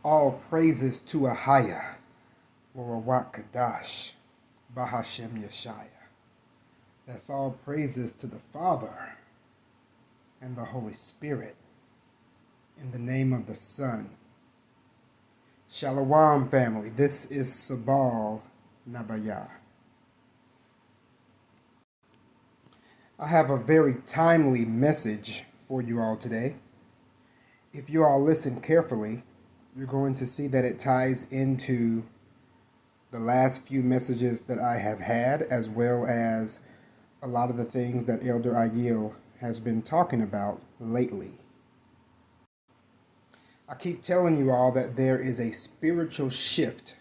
All praises to Ahaya, Warawak Kadash, Bahashem Yeshaya. That's all praises to the Father and the Holy Spirit. In the name of the Son. Shalom, family. This is Sabal Nabayah. I have a very timely message for you all today. If you all listen carefully, you're going to see that it ties into the last few messages that I have had, as well as a lot of the things that Elder Ayil has been talking about lately. I keep telling you all that there is a spiritual shift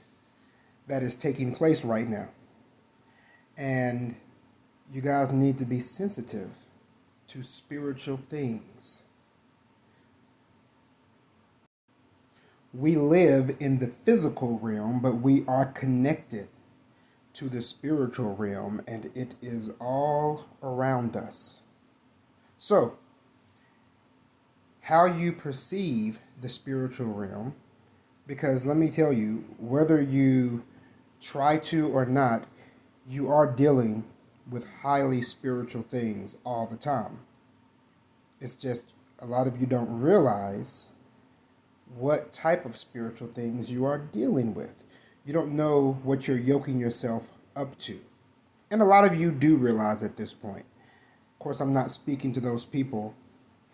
that is taking place right now. And you guys need to be sensitive to spiritual things. We live in the physical realm, but we are connected to the spiritual realm, and it is all around us. So, how you perceive the spiritual realm, because let me tell you, whether you try to or not, you are dealing with highly spiritual things all the time. It's just a lot of you don't realize what type of spiritual things you are dealing with. You don't know what you're yoking yourself up to. And a lot of you do realize at this point. Of course, I'm not speaking to those people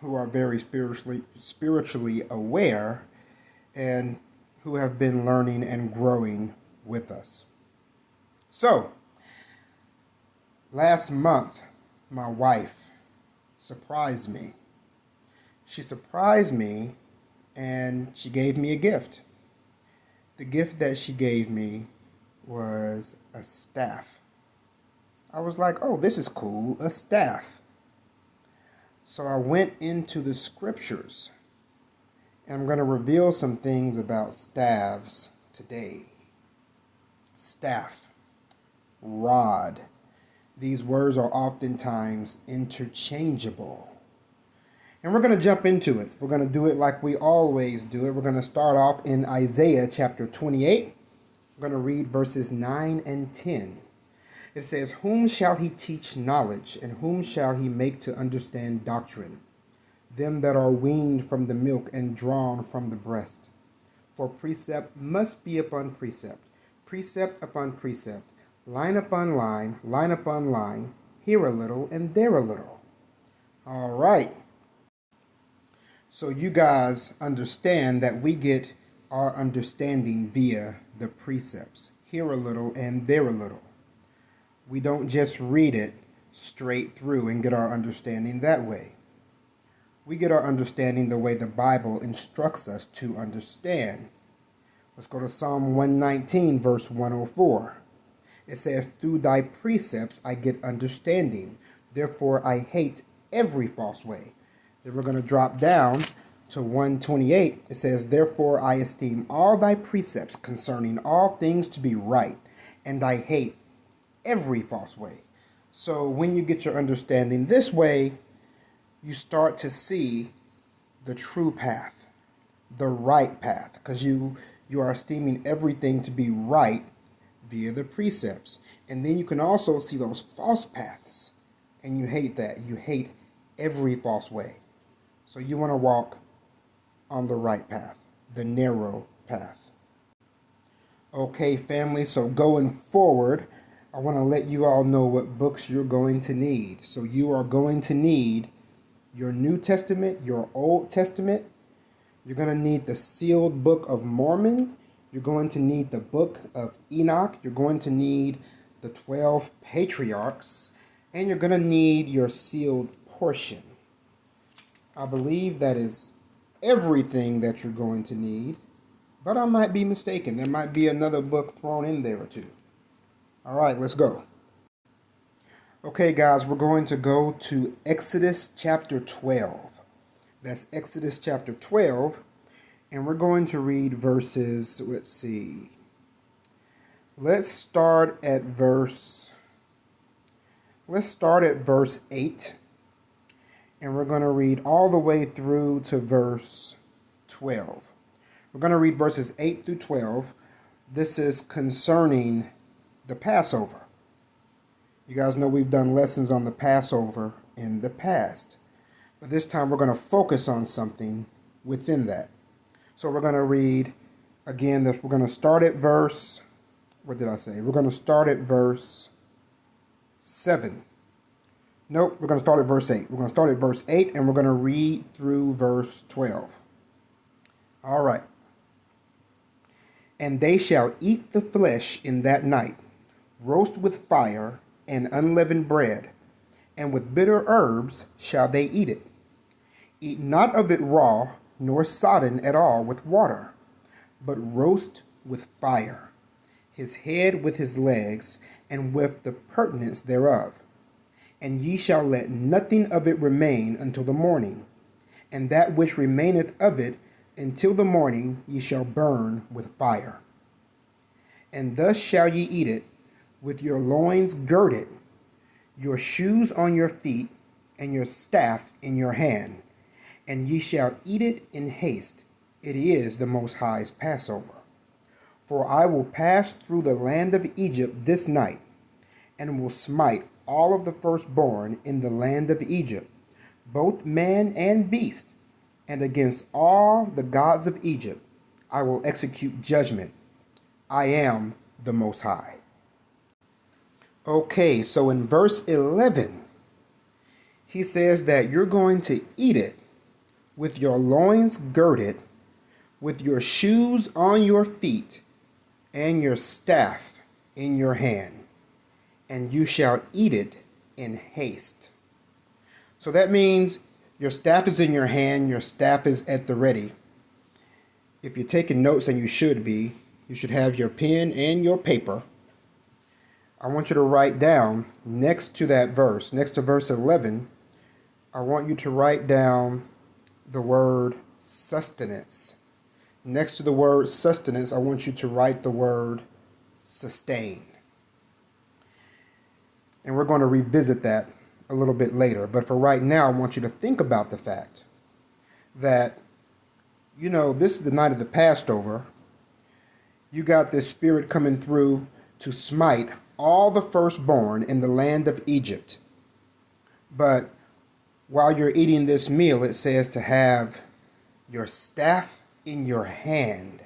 who are very spiritually aware and who have been learning and growing with us. So, last month, my wife surprised me. She surprised me and she gave me a gift. The gift that she gave me was a staff. I was like, oh, this is cool, a staff. So I went into the scriptures, and I'm going to reveal some things about staffs today. Staff, rod. These words are oftentimes interchangeable. And we're going to jump into it. We're going to do it like we always do it. We're going to start off in Isaiah chapter 28. We're going to read verses 9 and 10. It says, "Whom shall he teach knowledge, and whom shall he make to understand doctrine? Them that are weaned from the milk and drawn from the breast. For precept must be upon precept, precept upon precept, line upon line upon line, here a little and there a little." All right. So you guys understand that we get our understanding via the precepts, here a little and there a little. We don't just read it straight through and get our understanding that way. We get our understanding the way the Bible instructs us to understand. Let's go to Psalm 119, verse 104. It says, "Through thy precepts I get understanding. Therefore I hate every false way." Then we're going to drop down to 128. It says, "Therefore I esteem all thy precepts concerning all things to be right, and I hate every false way." So when you get your understanding this way, you start to see the true path, the right path, because you are esteeming everything to be right via the precepts. And then you can also see those false paths, and you hate that. You hate every false way. So you want to walk on the right path, the narrow path. Okay, family, so going forward, I want to let you all know what books you're going to need. So you are going to need your New Testament, your Old Testament. You're going to need the sealed Book of Mormon. You're going to need the Book of Enoch. You're going to need the 12 Patriarchs. And you're going to need your sealed portion. I believe that is everything that you're going to need, but I might be mistaken. There might be another book thrown in there or two. All right, let's go. Okay, guys, we're going to go to Exodus chapter 12. That's Exodus chapter 12, and we're going to read verses, let's see. Let's start at verse 8. And we're going to read all the way through to verse 12. We're going to read verses 8 through 12. This is concerning the Passover. You guys know we've done lessons on the Passover in the past. But this time we're going to focus on something within that. So we're going to read, again, we're going to start at verse, what did I say? We're going to start at verse 7. Nope, we're going to start at verse 8. We're going to start at verse 8 and we're going to read through verse 12. All right. And they shall eat the flesh in that night, roast with fire and unleavened bread, and with bitter herbs shall they eat it. Eat not of it raw, nor sodden at all with water, but roast with fire, his head with his legs, and with the purtenance thereof. And ye shall let nothing of it remain until the morning, and that which remaineth of it until the morning ye shall burn with fire. And thus shall ye eat it, with your loins girded, your shoes on your feet, and your staff in your hand. And ye shall eat it in haste. It is the Most High's Passover. For I will pass through the land of Egypt this night, and will smite all of the firstborn in the land of Egypt, both man and beast, and against all the gods of Egypt I will execute judgment. I am the Most High. Okay, so in verse 11, he says that you're going to eat it with your loins girded, with your shoes on your feet, and your staff in your hand, and you shall eat it in haste. So that means your staff is in your hand, your staff is at the ready. If you're taking notes, and you should be, you should have your pen and your paper. I want you to write down next to that verse, next to verse 11, I want you to write down the word sustenance. Next to the word sustenance, I want you to write the word sustain. And we're going to revisit that a little bit later. But for right now, I want you to think about the fact that, this is the night of the Passover. You got this spirit coming through to smite all the firstborn in the land of Egypt. But while you're eating this meal, it says to have your staff in your hand.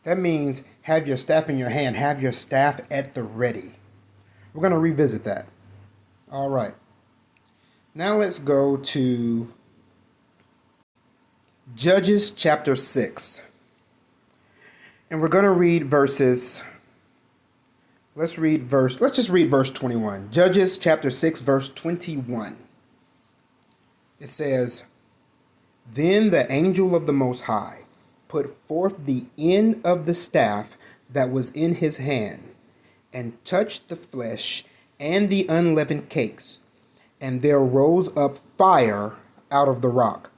That means have your staff in your hand, have your staff at the ready. We're going to revisit that. All right. Now let's go to Judges chapter 6. And we're going to read verses. Let's just read verse 21. Judges chapter 6, verse 21. It says, Then the angel of the Most High put forth the end of the staff that was in his hand, and touched the flesh and the unleavened cakes. And there rose up fire out of the rock,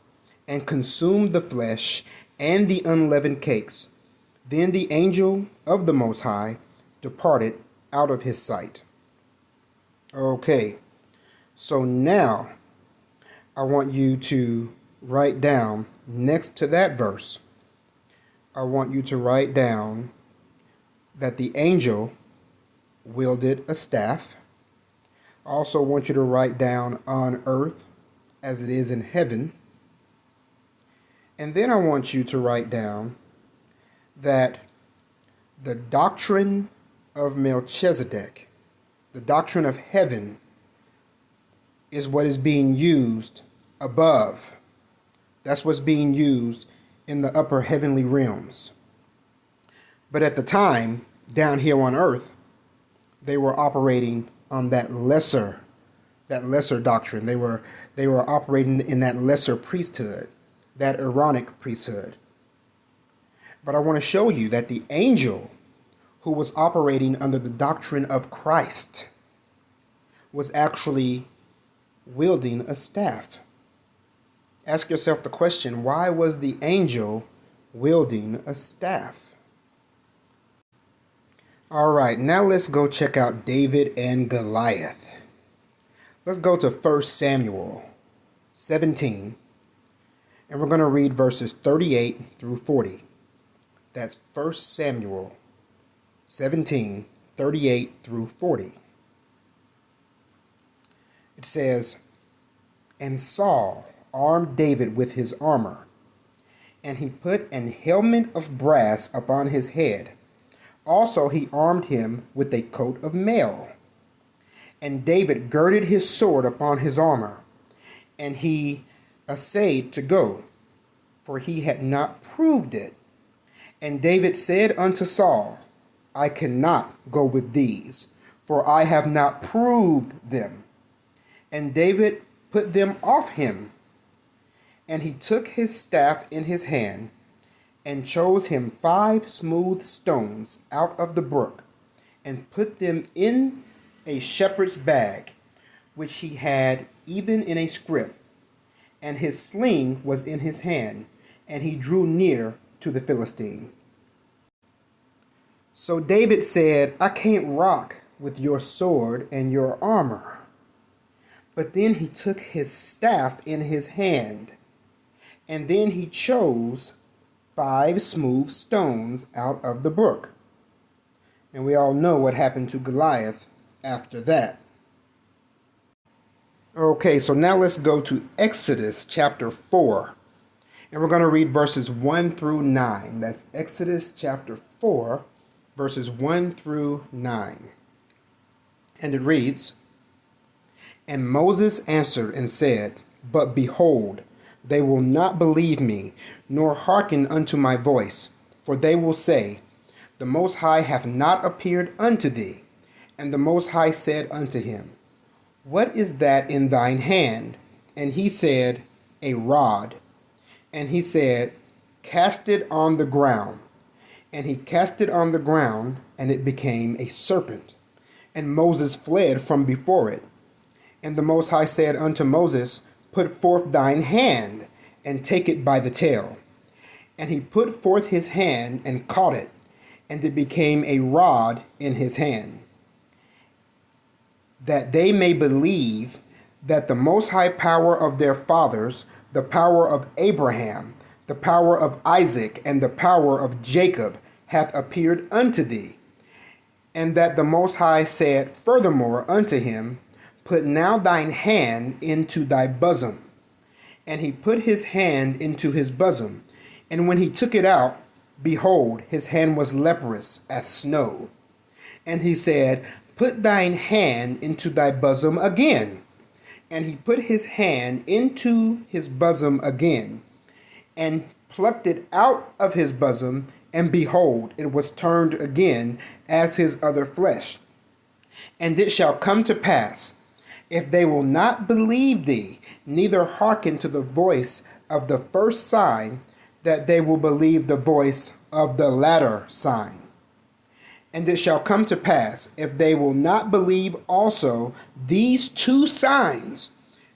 and consumed the flesh and the unleavened cakes. Then the angel of the Most High departed out of his sight. Okay, so now I want you to write down next to that verse, I want you to write down that the angel wielded a staff. I also want you to write down on earth as it is in heaven. And then I want you to write down that the doctrine of Melchizedek, the doctrine of heaven, is what is being used above. That's what's being used in the upper heavenly realms. But at the time, down here on earth, they were operating on that lesser doctrine. They were operating in that lesser priesthood, that Aaronic priesthood. But I want to show you that the angel who was operating under the doctrine of Christ was actually wielding a staff. Ask yourself the question, why was the angel wielding a staff? All right, now let's go check out David and Goliath. Let's go to 1 Samuel 17, And we're going to read verses 38 through 40. That's 1 Samuel 17, 38 through 40. It says, "And Saul armed David with his armor, and he put an helmet of brass upon his head. Also he armed him with a coat of mail. And David girded his sword upon his armor, and he essayed to go, for he had not proved it. And David said unto Saul, I cannot go with these, for I have not proved them. And David put them off him. And he took his staff in his hand, and chose him 5 smooth stones out of the brook, and put them in a shepherd's bag, which he had even in a scrip. And his sling was in his hand, and he drew near to the Philistine. So David said, I can't rock with your sword and your armor. But then he took his staff in his hand, and then he chose 5 smooth stones out of the brook. And we all know what happened to Goliath after that. Okay, so now let's go to Exodus chapter 4. And we're going to read verses 1 through 9. That's Exodus chapter 4, verses 1 through 9. And it reads, And Moses answered and said, But behold, they will not believe me, nor hearken unto my voice. For they will say, The Most High hath not appeared unto thee. And the Most High said unto him, What is that in thine hand? And he said, A rod. And he said, Cast it on the ground. And he cast it on the ground, and it became a serpent. And Moses fled from before it. And the Most High said unto Moses, Put forth thine hand, and take it by the tail. And he put forth his hand, and caught it, and it became a rod in his hand. That they may believe that the most high power of their fathers, the power of Abraham, the power of Isaac, and the power of Jacob, hath appeared unto thee. And that the Most High said furthermore unto him, Put now thine hand into thy bosom. And he put his hand into his bosom. And when he took it out, behold, his hand was leprous as snow. And he said, Put thine hand into thy bosom again. And he put his hand into his bosom again, and plucked it out of his bosom, and behold, it was turned again as his other flesh. And it shall come to pass, if they will not believe thee, neither hearken to the voice of the first sign, that they will believe the voice of the latter sign. And it shall come to pass, if they will not believe also these 2 signs,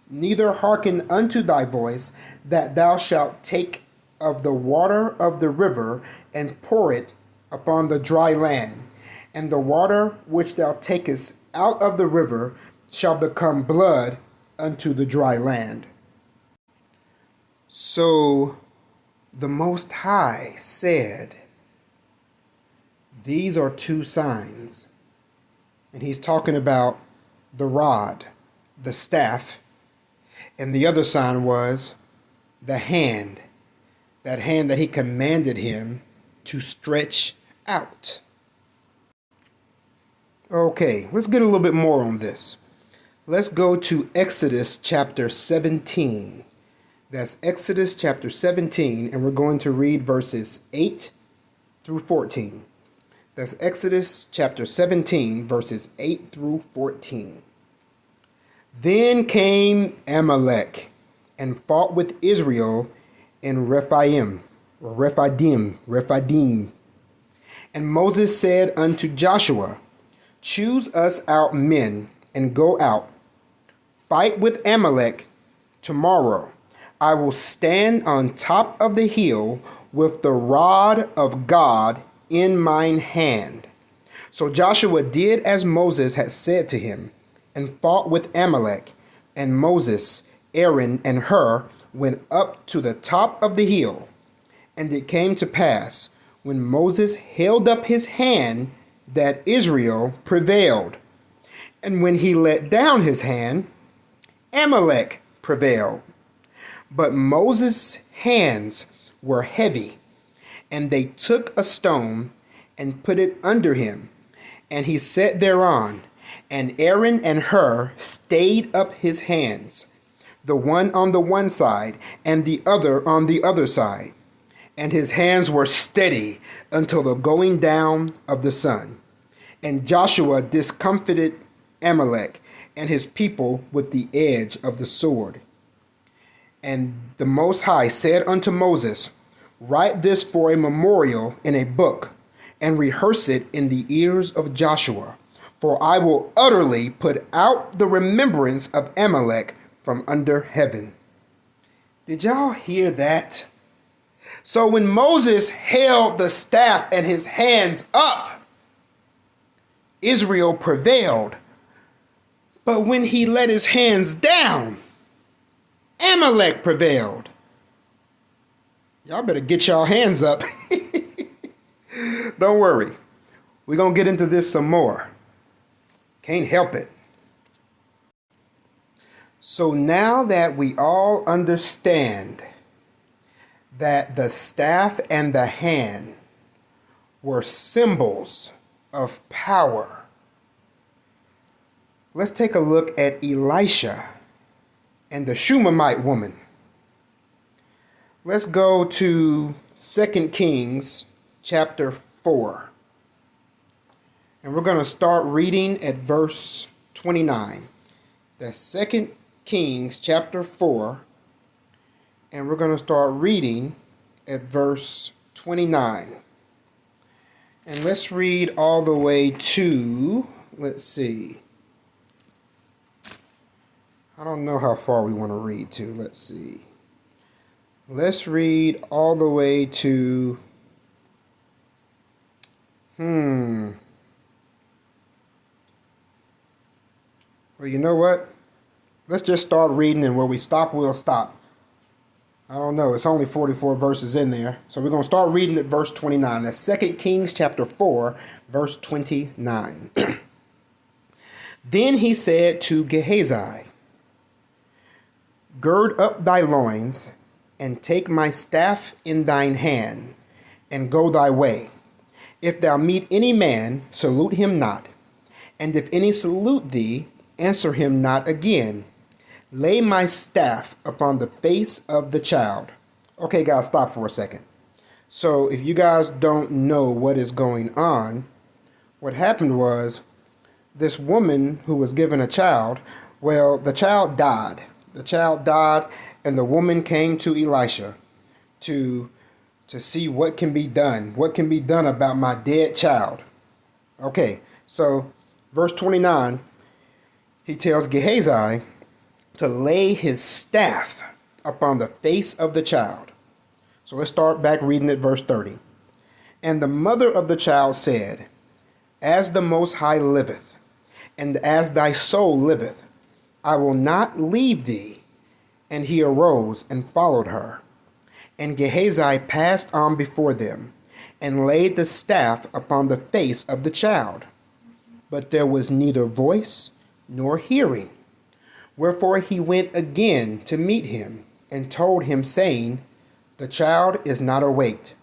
neither hearken unto thy voice, that thou shalt take of the water of the river, and pour it upon the dry land. And the water which thou takest out of the river shall become blood unto the dry land. So the Most High said, These are 2 signs. And he's talking about the rod, the staff, and the other sign was the hand, that hand that he commanded him to stretch out. Okay, let's get a little bit more on this. Let's go to Exodus chapter 17. That's Exodus chapter 17, and we're going to read verses 8 through 14. That's Exodus chapter 17, verses 8 through 14. Then came Amalek and fought with Israel in Rephidim. And Moses said unto Joshua, Choose us out men, and go out, fight with Amalek tomorrow. I will stand on top of the hill with the rod of God in mine hand. So Joshua did as Moses had said to him, and fought with Amalek. And Moses, Aaron, and Hur went up to the top of the hill. And it came to pass, when Moses held up his hand, that Israel prevailed. And when he let down his hand, Amalek prevailed. But Moses' hands were heavy, and they took a stone and put it under him, and he sat thereon. And Aaron and Hur stayed up his hands, the one on the one side, and the other on the other side. And his hands were steady until the going down of the sun. And Joshua discomfited Amalek and his people with the edge of the sword. And the Most High said unto Moses, Write this for a memorial in a book, and rehearse it in the ears of Joshua. For I will utterly put out the remembrance of Amalek from under heaven. Did y'all hear that? So when Moses held the staff and his hands up, Israel prevailed. But when he let his hands down, Amalek prevailed. Y'all better get y'all hands up. Don't worry. We're going to get into this some more. Can't help it. So now that we all understand that the staff and the hand were symbols of power, let's take a look at Elisha and the Shunammite woman. Let's go to 2 Kings chapter 4. And we're going to start reading at verse 29. That's 2 Kings chapter 4. And we're going to start reading at verse 29. And let's read all the way to, let's see. I don't know how far we want to read to. Let's see. Let's read all the way to, well, you know what? Let's just start reading, and where we stop, we'll stop. I don't know. It's only 44 verses in there. So we're going to start reading at verse 29. That's 2 Kings chapter 4, verse 29. Then he said to Gehazi, Gird up thy loins, and take my staff in thine hand, and go thy way. If thou meet any man, salute him not. And if any salute thee, answer him not again. Lay my staff upon the face of the child. Okay, guys, stop for a second. So if you guys don't know what is going on, what happened was this woman who was given a child, well, the child died. The child died, and the woman came to Elisha to see what can be done. What can be done about my dead child? Okay, so verse 29, he tells Gehazi to lay his staff upon the face of the child. So let's start back reading at verse 30. And the mother of the child said, As the Most High liveth, and as thy soul liveth, I will not leave thee. And he arose and followed her. And Gehazi passed on before them, and laid the staff upon the face of the child. But there was neither voice nor hearing. Wherefore he went again to meet him, and told him, saying, The child is not awaked.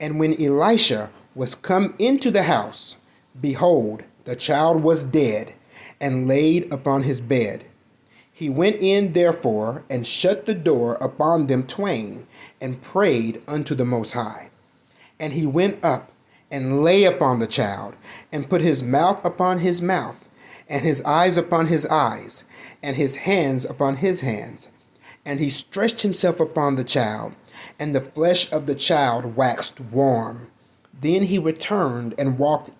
And when Elisha was come into the house, behold, the child was dead, and laid upon his bed. He went in therefore, and shut the door upon them twain, and prayed unto the Most High. And he went up, and lay upon the child, and put his mouth upon his mouth, and his eyes upon his eyes, and his hands upon his hands. And he stretched himself upon the child, and the flesh of the child waxed warm. Then he returned and walked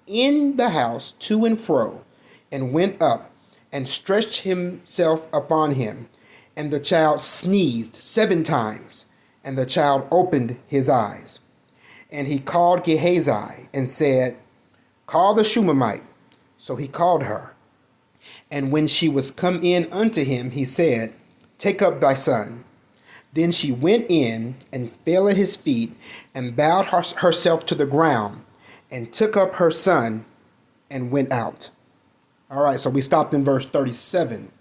in the house to and fro, and went up, and stretched himself upon him. And the child sneezed 7 times, and the child opened his eyes. And he called Gehazi, and said, Call the Shunammite. So he called her. And when she was come in unto him, he said, Take up thy son. Then she went in and fell at his feet and bowed herself to the ground and took up her son and went out. All right, so we stopped in verse 37.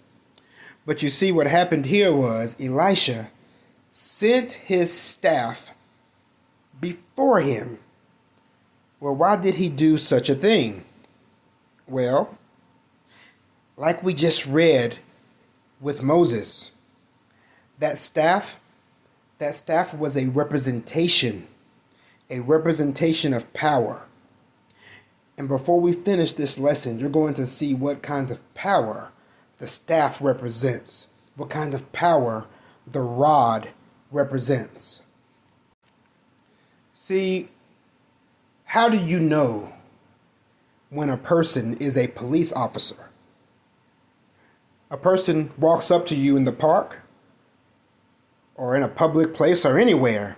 But you see what happened here was Elisha sent his staff before him. Well, why did he do such a thing? Well, like we just read with Moses, that staff was a representation of power. And before we finish this lesson, you're going to see what kind of power the staff represents, what kind of power the rod represents. See, how do you know when a person is a police officer? A person walks up to you in the park or in a public place or anywhere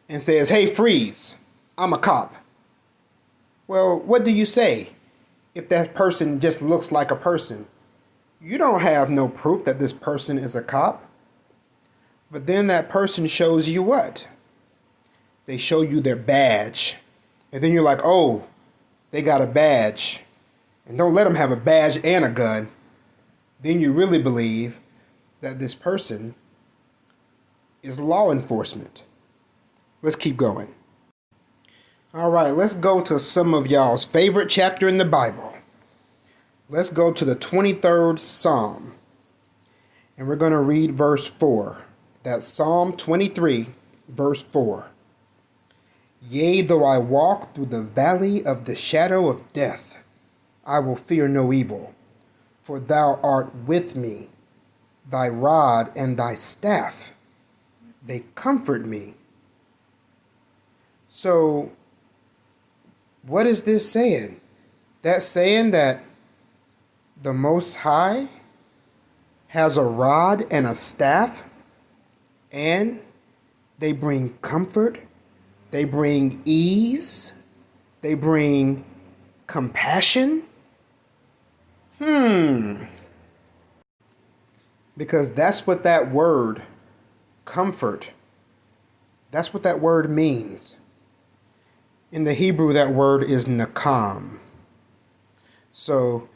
and says, "Hey, freeze, I'm a cop." Well, what do you say if that person just looks like a person? You don't have no proof that this person is a cop. But then that person shows you what? They show you their badge. And then you're like, oh, they got a badge. And don't let them have a badge and a gun. Then you really believe that this person is law enforcement. Let's keep going. All right, let's go to some of y'all's favorite chapter in the Bible. Let's go to the 23rd Psalm. And we're going to read verse 4. That's Psalm 23, verse 4. Yea, though I walk through the valley of the shadow of death, I will fear no evil, for thou art with me. Thy rod and thy staff, they comfort me. So, what is this saying? That's saying that the Most High has a rod and a staff, and they bring comfort, they bring ease, they bring compassion. Because that's what that word, comfort, that's what that word means. In the Hebrew, that word is nakam. So,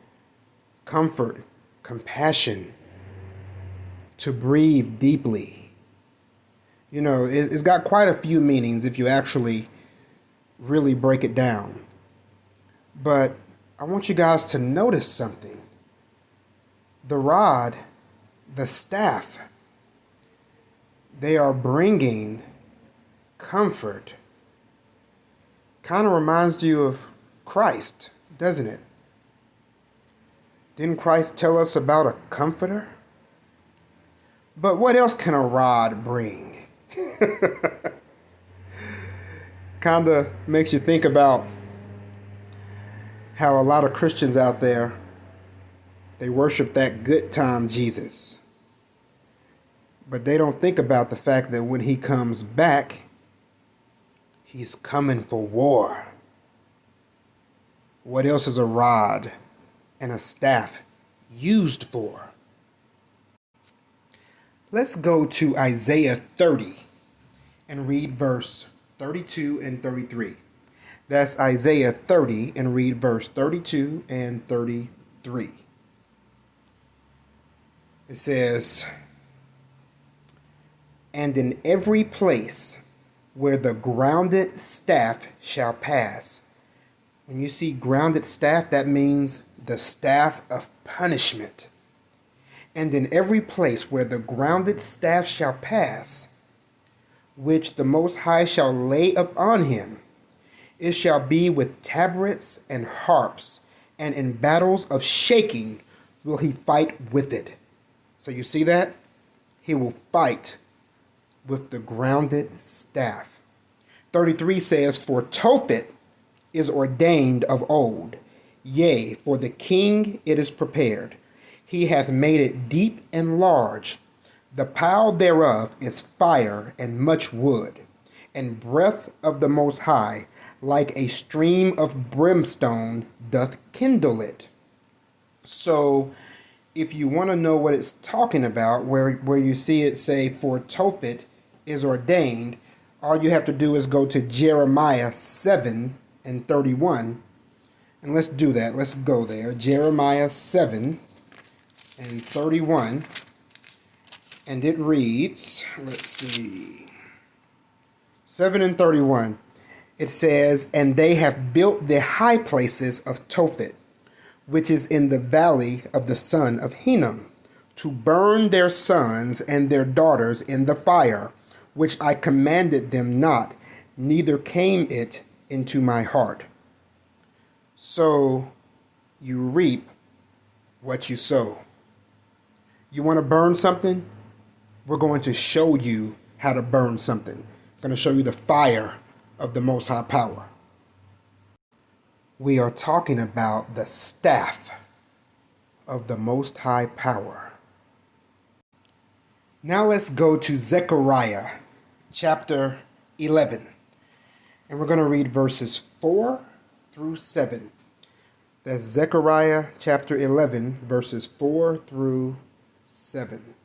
comfort, compassion, to breathe deeply. You know, it's got quite a few meanings if you actually really break it down. But I want you guys to notice something. The rod, the staff, they are bringing comfort. Kind of reminds you of Christ, doesn't it? Didn't Christ tell us about a comforter? But what else can a rod bring? Kind of makes you think about how a lot of Christians out there, they worship that good time Jesus. But they don't think about the fact that when he comes back, he's coming for war. What else is a rod and a staff used for? Let's go to Isaiah 30 and read verse 32 and 33. That's Isaiah 30 and read verse 32 and 33. It says, "And in every place where the grounded staff shall pass." When you see grounded staff, that means the staff of punishment. "And in every place where the grounded staff shall pass, which the Most High shall lay upon him, it shall be with tabrets and harps, and in battles of shaking will he fight with it." So you see that? He will fight with the grounded staff. 33 says, "For Tophet is ordained of old, yea, for the king it is prepared. He hath made it deep and large. The pile thereof is fire and much wood, and breath of the Most High, like a stream of brimstone, doth kindle it." So, if you want to know what it's talking about, where you see it say, "For Tophet is ordained, all you have to do is go to Jeremiah 7 and 31. And let's do that. Let's go there. Jeremiah 7 and 31. And it reads, let's see, 7 and 31. It says, "And they have built the high places of Tophet, which is in the valley of the son of Hinnom, to burn their sons and their daughters in the fire, which I commanded them not, neither came it into my heart." So you reap what you sow. You want to burn something? We're going to show you how to burn something. I'm going to show you the fire of the Most High Power. We are talking about the staff of the Most High Power. Now let's go to Zechariah Chapter 11. And we're going to read verses 4 through 7. That's Zechariah Chapter 11, verses 4 through 7.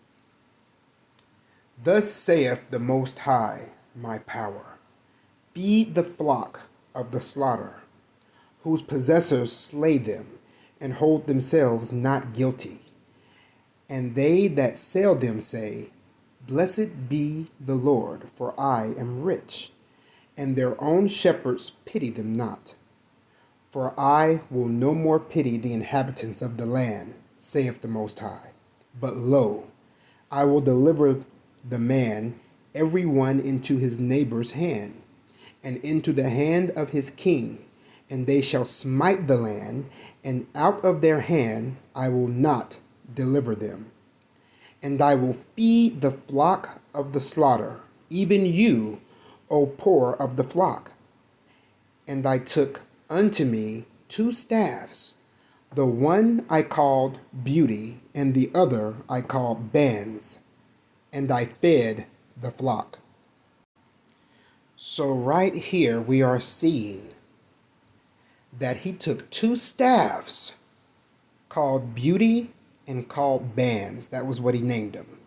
"Thus saith the Most High, my power, feed the flock of the slaughter, whose possessors slay them, and hold themselves not guilty. And they that sell them say, Blessed be the Lord, for I am rich. And their own shepherds pity them not. For I will no more pity the inhabitants of the land, saith the Most High. But lo, I will deliver the man, every one into his neighbor's hand, and into the hand of his king, and they shall smite the land, and out of their hand I will not deliver them. And I will feed the flock of the slaughter, even you, O poor of the flock. And I took unto me 2 staffs, the one I called Beauty, and the other I called Bands, and I fed the flock." So right here we are seeing that he took 2 staffs called Beauty and called Bands. That was what he named them.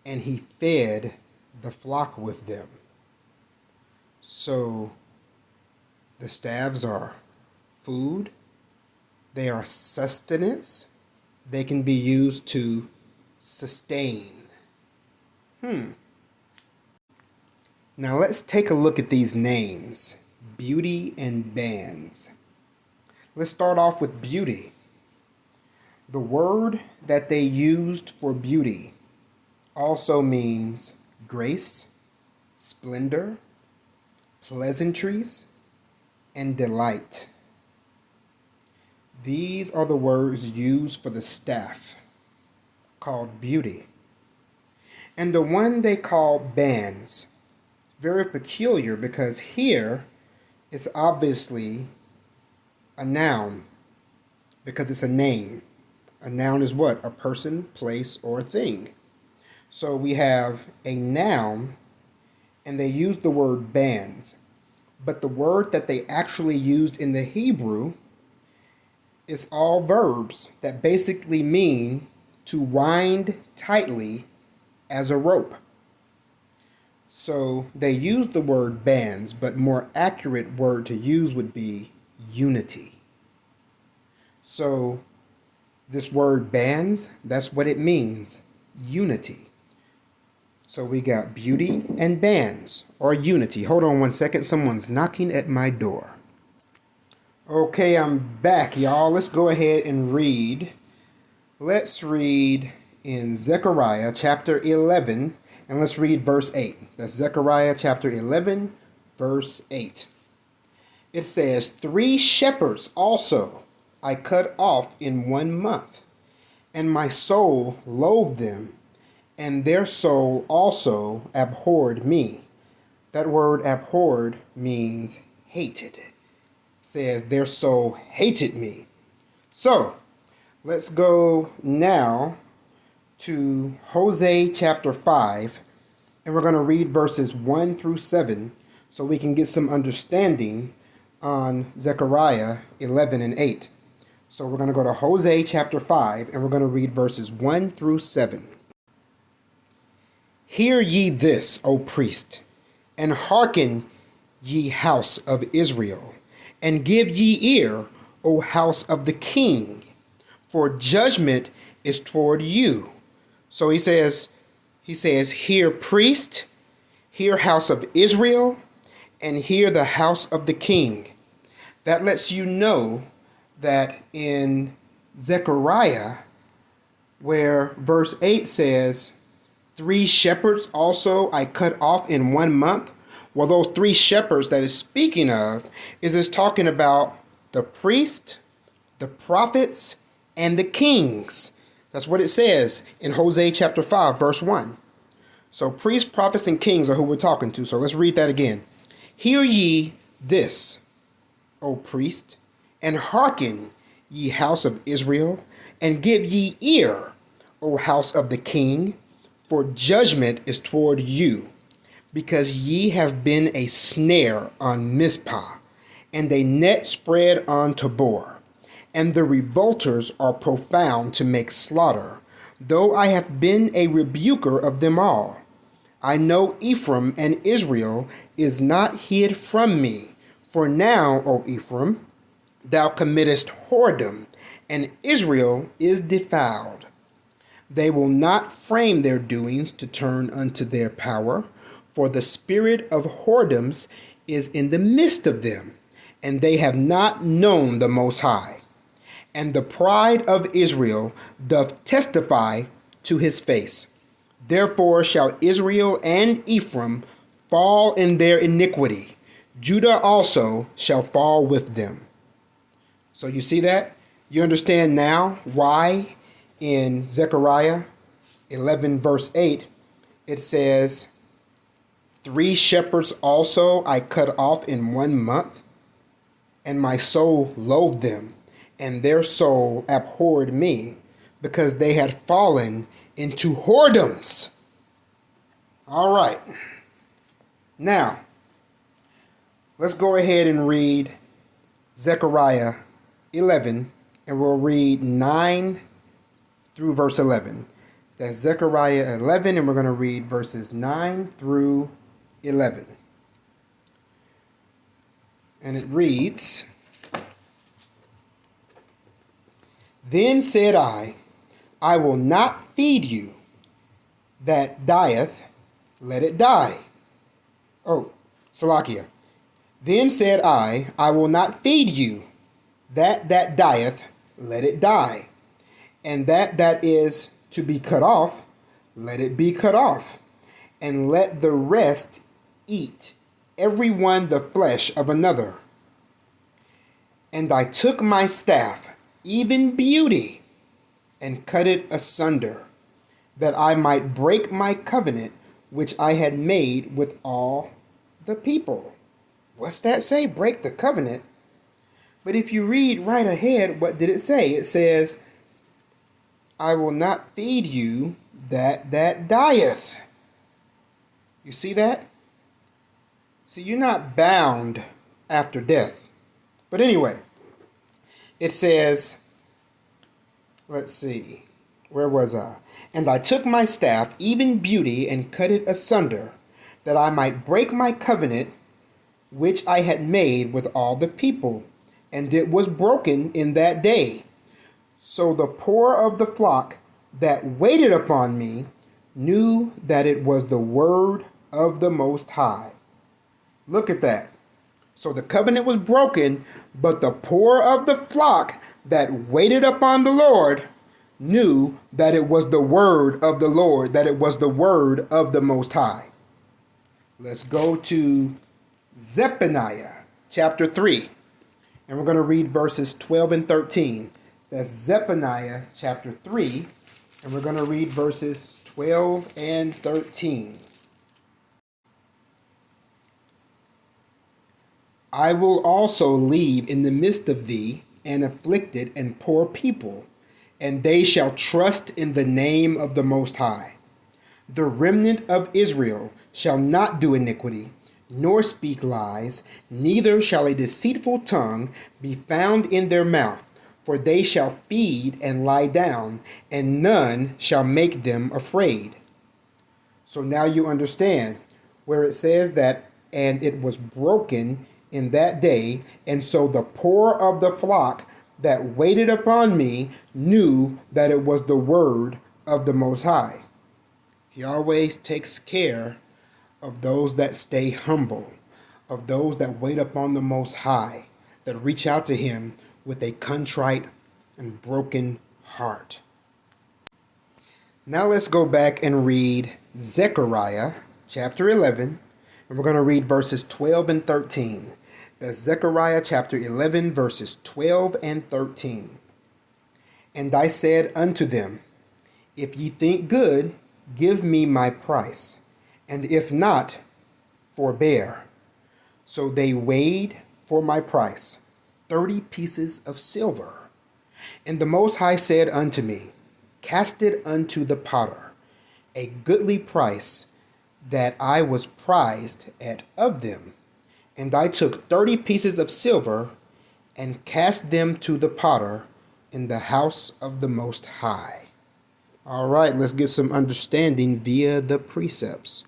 And he fed the flock with them. So the staves are food, they are sustenance, they can be used to sustain. Now let's take a look at these names, Beauty and Bands. Let's start off with beauty. The word that they used for beauty also means grace, splendor, pleasantries, and delight. These are the words used for the staff called beauty. And the one they call bands, very peculiar because here it's obviously a noun because it's a name. A noun is what? A person, place, or thing. So we have a noun and they use the word bands. But the word that they actually used in the Hebrew is all verbs that basically mean to wind tightly as a rope. So they use the word bands, but more accurate word to use would be unity. So this word bands, that's what it means, unity. So we got beauty and bands, or unity. Hold on one second, someone's knocking at my door. Okay, I'm back, y'all. Let's go ahead and read. Let's read in Zechariah chapter 11, and let's read verse 8. That's Zechariah chapter 11, verse 8. It says, 3 shepherds also I cut off in 1 month, and my soul loathed them, and their soul also abhorred me. That word abhorred means hated. It says their soul hated me. So let's go now to Hosea chapter 5, and we're going to read verses 1 through 7 so we can get some understanding on Zechariah 11 and 8. So we're going to go to Hosea chapter 5, and we're going to read verses 1 through 7. Hear ye this, O priest, and hearken, ye house of Israel, and give ye ear, O house of the king, for judgment is toward you. So he says, hear priest, hear house of Israel, and hear the house of the king. That lets you know that in Zechariah, where verse 8 says, 3 shepherds also I cut off in 1 month. Well, those 3 shepherds that is speaking of is talking about the priest, the prophets, and the kings. That's what it says in Hosea chapter 5, verse 1. So priests, prophets, and kings are who we're talking to. So let's read that again. Hear ye this, O priest, and hearken, ye house of Israel, and give ye ear, O house of the king, for judgment is toward you, because ye have been a snare on Mizpah, and a net spread on Tabor, and the revolters are profound to make slaughter, though I have been a rebuker of them all. I know Ephraim and Israel is not hid from me. For now, O Ephraim, thou committest whoredom, and Israel is defiled. They will not frame their doings to turn unto their power, for the spirit of whoredoms is in the midst of them, and they have not known the Most High. And the pride of Israel doth testify to his face. Therefore shall Israel and Ephraim fall in their iniquity. Judah also shall fall with them. So you see that? You understand now why in Zechariah 11 verse 8 it says, 3 shepherds also I cut off in 1 month, and my soul loathed them, and their soul abhorred me, because they had fallen into whoredoms. All right. Now, let's go ahead and read Zechariah 11, and we'll read 9 through verse 11. That's Zechariah 11, and we're going to read verses 9 through 11. And it reads, Then said I will not feed you that dieth, let it die. Oh, Salakia. Then said I will not feed you that dieth, let it die. And that is to be cut off, let it be cut off. And let the rest eat, every one the flesh of another. And I took my staff, even beauty, and cut it asunder, that I might break my covenant which I had made with all the people. What's that say? Break the covenant. But if you read right ahead, what did it say? It says, I will not feed you that dieth. You see that? So you're not bound after death. But anyway, it says, let's see, where was I? And I took my staff, even beauty, and cut it asunder, that I might break my covenant which I had made with all the people. And it was broken in that day. So the poor of the flock that waited upon me knew that it was the word of the Most High. Look at that. So the covenant was broken, but the poor of the flock that waited upon the Lord knew that it was the word of the Lord, that it was the word of the Most High. Let's go to Zechariah chapter 3, and we're going to read verses 12 and 13. That's Zechariah chapter 3, and we're going to read verses 12 and 13. I will also leave in the midst of thee an afflicted and poor people, and they shall trust in the name of the Most High. The remnant of Israel shall not do iniquity, nor speak lies, neither shall a deceitful tongue be found in their mouth, for they shall feed and lie down, and none shall make them afraid. So now you understand where it says that, and it was broken in that day. And so the poor of the flock that waited upon me knew that it was the word of the Most High. He always takes care of those that stay humble, of those that wait upon the Most High, that reach out to him with a contrite and broken heart. Now let's go back and read Zechariah chapter 11, and we're going to read verses 12 and 13. That's Zechariah chapter 11, verses 12 and 13. And I said unto them, if ye think good, give me my price, and if not, forbear. So they weighed for my price 30 pieces of silver. And the Most High said unto me, cast it unto the potter, a goodly price that I was prized at of them. And I took 30 pieces of silver and cast them to the potter in the house of the Most High. All right, let's get some understanding via the precepts.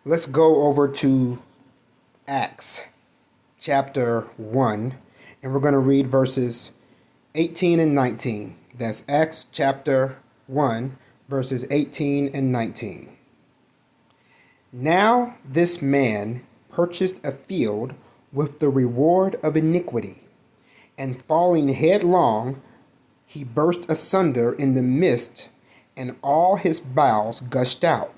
Let's go over to Acts chapter 1, and we're going to read verses 18 and 19. That's Acts chapter 1, verses 18 and 19. Now this man purchased a field with the reward of iniquity, and falling headlong, he burst asunder in the midst, and all his bowels gushed out.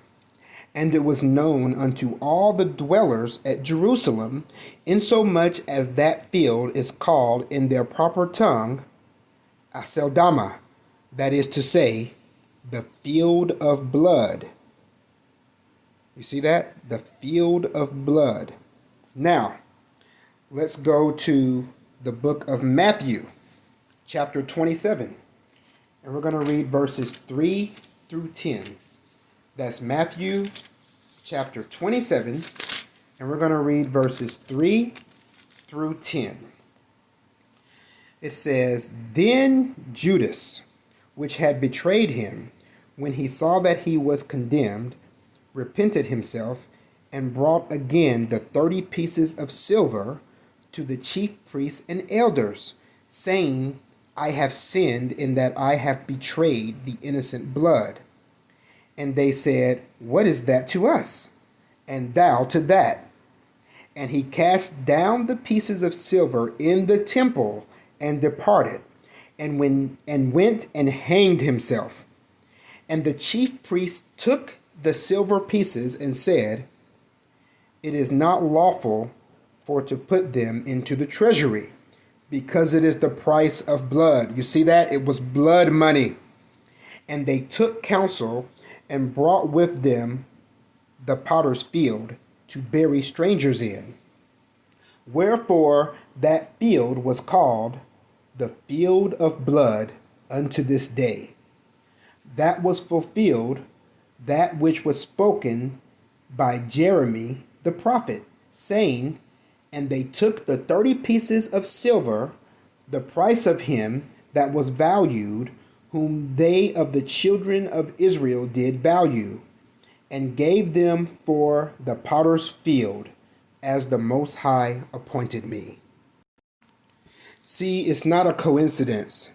And it was known unto all the dwellers at Jerusalem, insomuch as that field is called in their proper tongue Aceldama, that is to say, the field of blood. You see that? The field of blood. Now, let's go to the book of Matthew, chapter 27. And we're going to read verses 3 through 10. That's Matthew chapter 27. And we're going to read verses 3 through 10. It says, Then Judas, which had betrayed him, when he saw that he was condemned, repented himself, and brought again the 30 pieces of silver to the chief priests and elders, saying, I have sinned in that I have betrayed the innocent blood. And they said, What is that to us? And thou to that? And he cast down the pieces of silver in the temple and departed, and went and hanged himself. And the chief priests took the silver pieces and said, It is not lawful for to put them into the treasury, because it is the price of blood. You see that? It was blood money. And they took counsel and brought with them the potter's field to bury strangers in. Wherefore that field was called the field of blood unto this day. That was fulfilled, that which was spoken by Jeremy the prophet, saying, And they took the 30 pieces of silver, the price of him that was valued, whom they of the children of Israel did value, and gave them for the potter's field, as the Most High appointed me. See, it's not a coincidence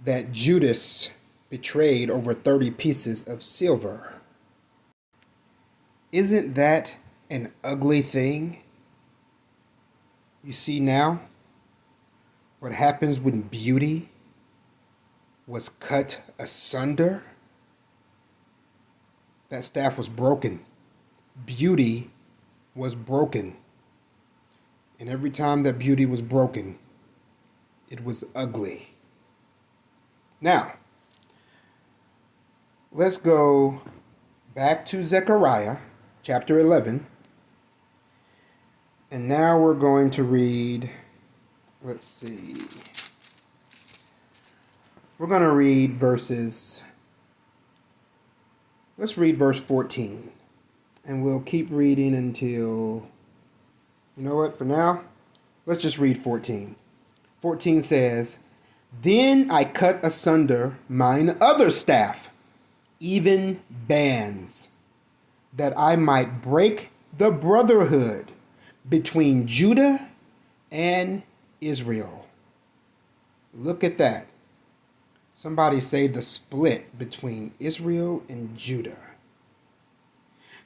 that Judas betrayed over 30 pieces of silver. Isn't that an ugly thing? You see now what happens when beauty was cut asunder? That staff was broken. Beauty was broken. And every time that beauty was broken, it was ugly. Now, let's go back to Zechariah chapter 11. And now we're going to read, let's see. We're going to read let's read verse 14. And we'll keep reading until, you know what, for now, let's just read 14. 14 says, Then I cut asunder mine other staff, even bands, that I might break the brotherhood between Judah and Israel. Look at that. Somebody say the split between Israel and Judah.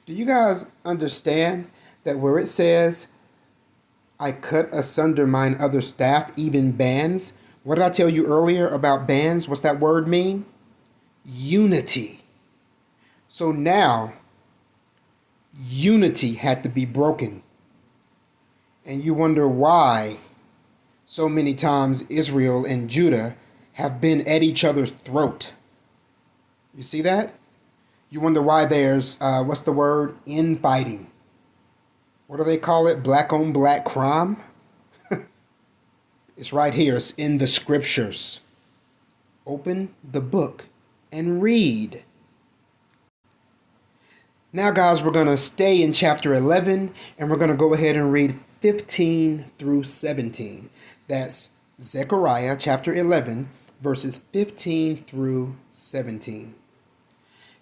Do you guys understand that where it says, I cut asunder mine other staff, even bands? What did I tell you earlier about bands? What's that word mean? Unity. So now, unity had to be broken. And you wonder why so many times Israel and Judah have been at each other's throat. You see that? You wonder why there's, what's the word? Infighting. What do they call it? Black on black crime? It's right here. It's in the scriptures. Open the book and read. Now, guys, we're going to stay in chapter 11, and we're going to go ahead and read 15 through 17. That's Zechariah chapter 11, verses 15 through 17.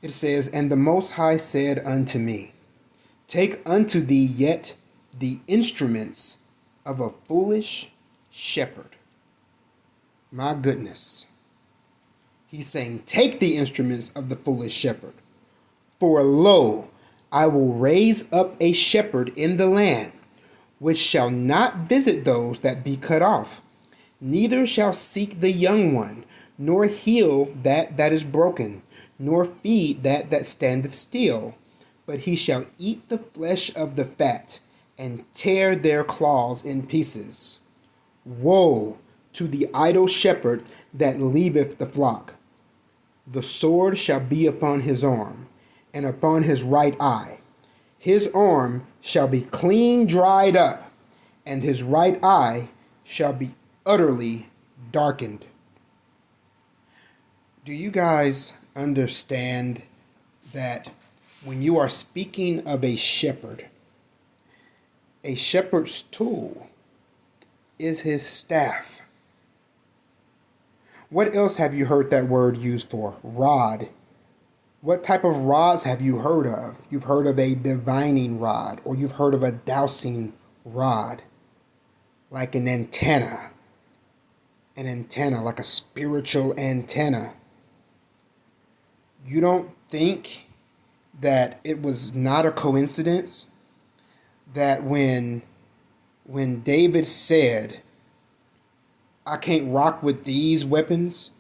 It says, And the Most High said unto me, Take unto thee yet the instruments of a foolish shepherd. My goodness. He's saying, take the instruments of the foolish shepherd. For lo, I will raise up a shepherd in the land, which shall not visit those that be cut off, neither shall seek the young one, nor heal that is broken, nor feed that standeth still. But he shall eat the flesh of the fat, and tear their claws in pieces. Woe to the idle shepherd that leaveth the flock. The sword shall be upon his arm, and upon his right eye. His arm shall be clean dried up, and his right eye shall be utterly darkened. Do you guys understand that when you are speaking of a shepherd's tool is his staff? What else have you heard that word used for? Rod. What type of rods have you heard of? You've heard of a divining rod, or you've heard of a dowsing rod, like an antenna, like a spiritual antenna. You don't think that it was not a coincidence that when David said, I can't rock with these weapons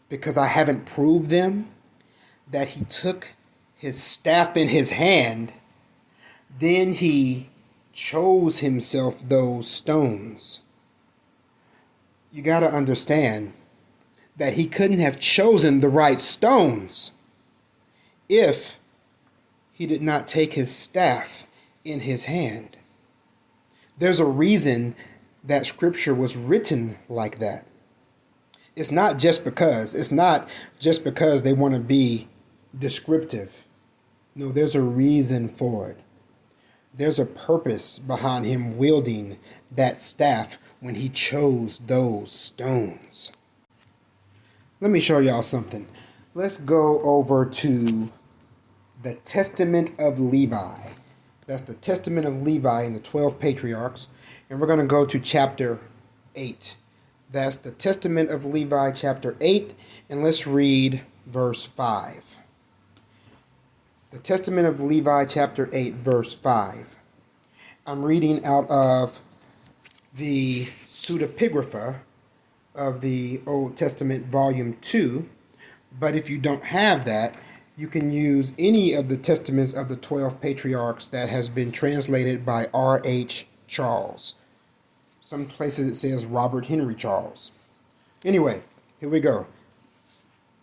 because I haven't proved them, that he took his staff in his hand, then he chose himself those stones. You got to understand that he couldn't have chosen the right stones if he did not take his staff in his hand. There's a reason that scripture was written like that. It's not just because they want to be descriptive. No, there's a reason for it. There's a purpose behind him wielding that staff when he chose those stones. Let me show y'all something. Let's go over to the Testament of Levi. That's the Testament of Levi in the 12 Patriarchs. And we're going to go to chapter 8. That's the Testament of Levi, chapter 8. And let's read verse 5. The Testament of Levi, chapter 8, verse 5. I'm reading out of the pseudepigrapha of the Old Testament, volume 2. But if you don't have that, you can use any of the testaments of the 12 patriarchs that has been translated by R.H. Charles. Some places it says Robert Henry Charles. Anyway, here we go.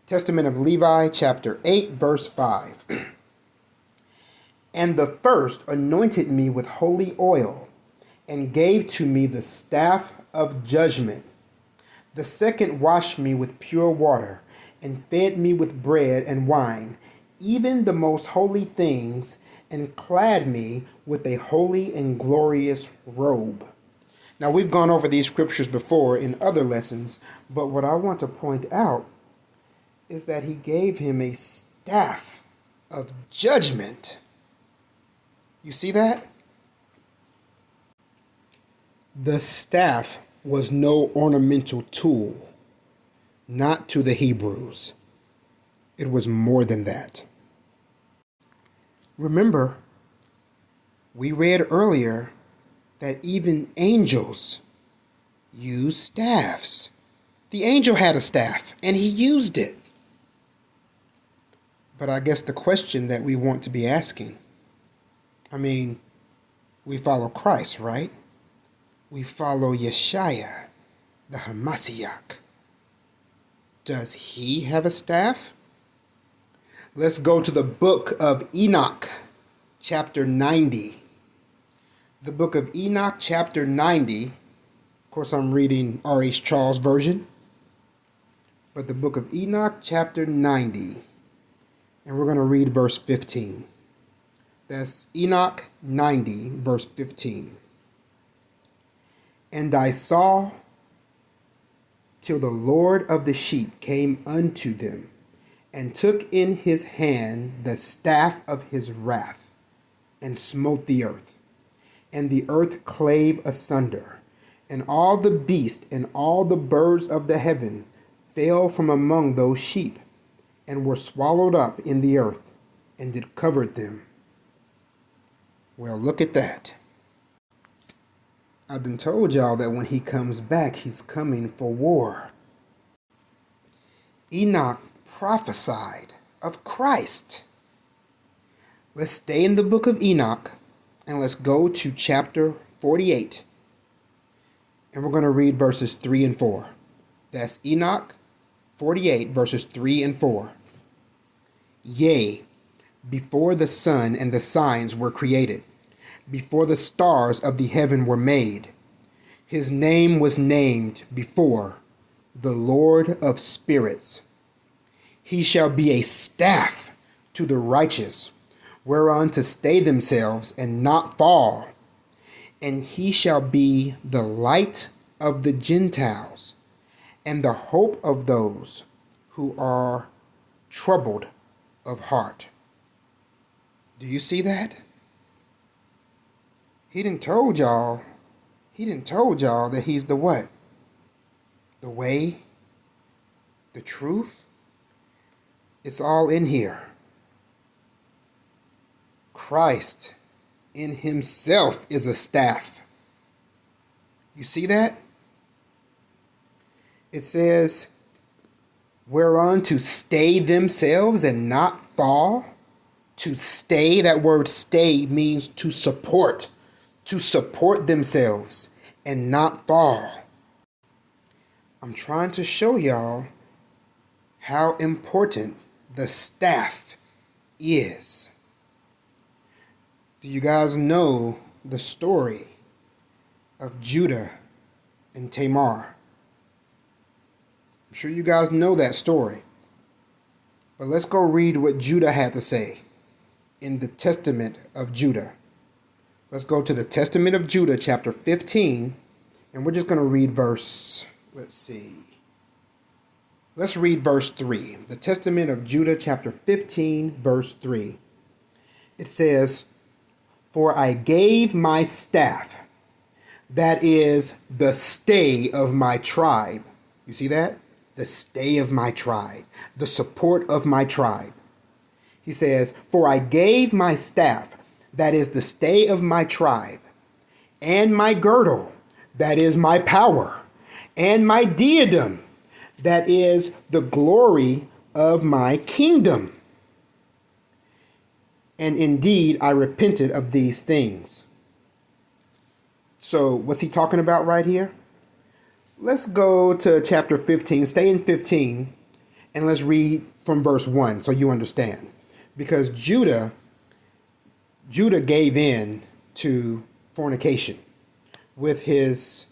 Testament of Levi, chapter 8, verse 5. And the first anointed me with holy oil, and gave to me the staff of judgment. The second washed me with pure water, and fed me with bread and wine, even the most holy things, and clad me with a holy and glorious robe. Now, we've gone over these scriptures before in other lessons, but what I want to point out is that he gave him a staff of judgment. You see that? The staff was no ornamental tool, not to the Hebrews. It was more than that. Remember, we read earlier that even angels use staffs. The angel had a staff, and he used it. But I guess the question that we want to be asking, we follow Christ, right? We follow Yeshua, the Hamashiach. Does he have a staff? Let's go to the book of Enoch, chapter 90. The book of Enoch, chapter 90. Of course, I'm reading R.H. Charles' version. But the book of Enoch, chapter 90. And we're going to read verse 15. That's Enoch 90, verse 15. And I saw till the Lord of the sheep came unto them, and took in his hand the staff of his wrath, and smote the earth. And the earth clave asunder, and all the beasts and all the birds of the heaven fell from among those sheep, and were swallowed up in the earth, and it covered them. Well, look at that. I done told y'all that when he comes back, he's coming for war. Enoch prophesied of Christ. Let's stay in the book of Enoch, and let's go to chapter 48. And we're going to read verses 3 and 4. That's Enoch 48, verses 3 and 4. Yea, before the sun and the signs were created, before the stars of the heaven were made, his name was named before the Lord of spirits. He shall be a staff to the righteous, whereon to stay themselves and not fall. And he shall be the light of the Gentiles, and the hope of those who are troubled of heart. Do you see that? He done told y'all that he's the what? The way, the truth. It's all in here. Christ in himself is a staff. You see that? It says, whereon to stay themselves and not fall. To stay, that word stay means to support themselves and not fall. I'm trying to show y'all how important the staff is. Do you guys know the story of Judah and Tamar? I'm sure you guys know that story. But let's go read what Judah had to say in the Testament of Judah. Let's go to the Testament of Judah, chapter 15, and we're just going to read verse, let's read verse 3. The Testament of Judah, chapter 15, verse 3. It says, for I gave my staff, that is the stay of my tribe. You see that? The stay of my tribe, the support of my tribe. He says, for I gave my staff, that is the stay of my tribe, and my girdle, that is my power, and my diadem, that is the glory of my kingdom. And indeed, I repented of these things. So what's he talking about right here? Let's go to chapter 15, stay in 15, and let's read from verse 1 so you understand. Because Judah gave in to fornication with his,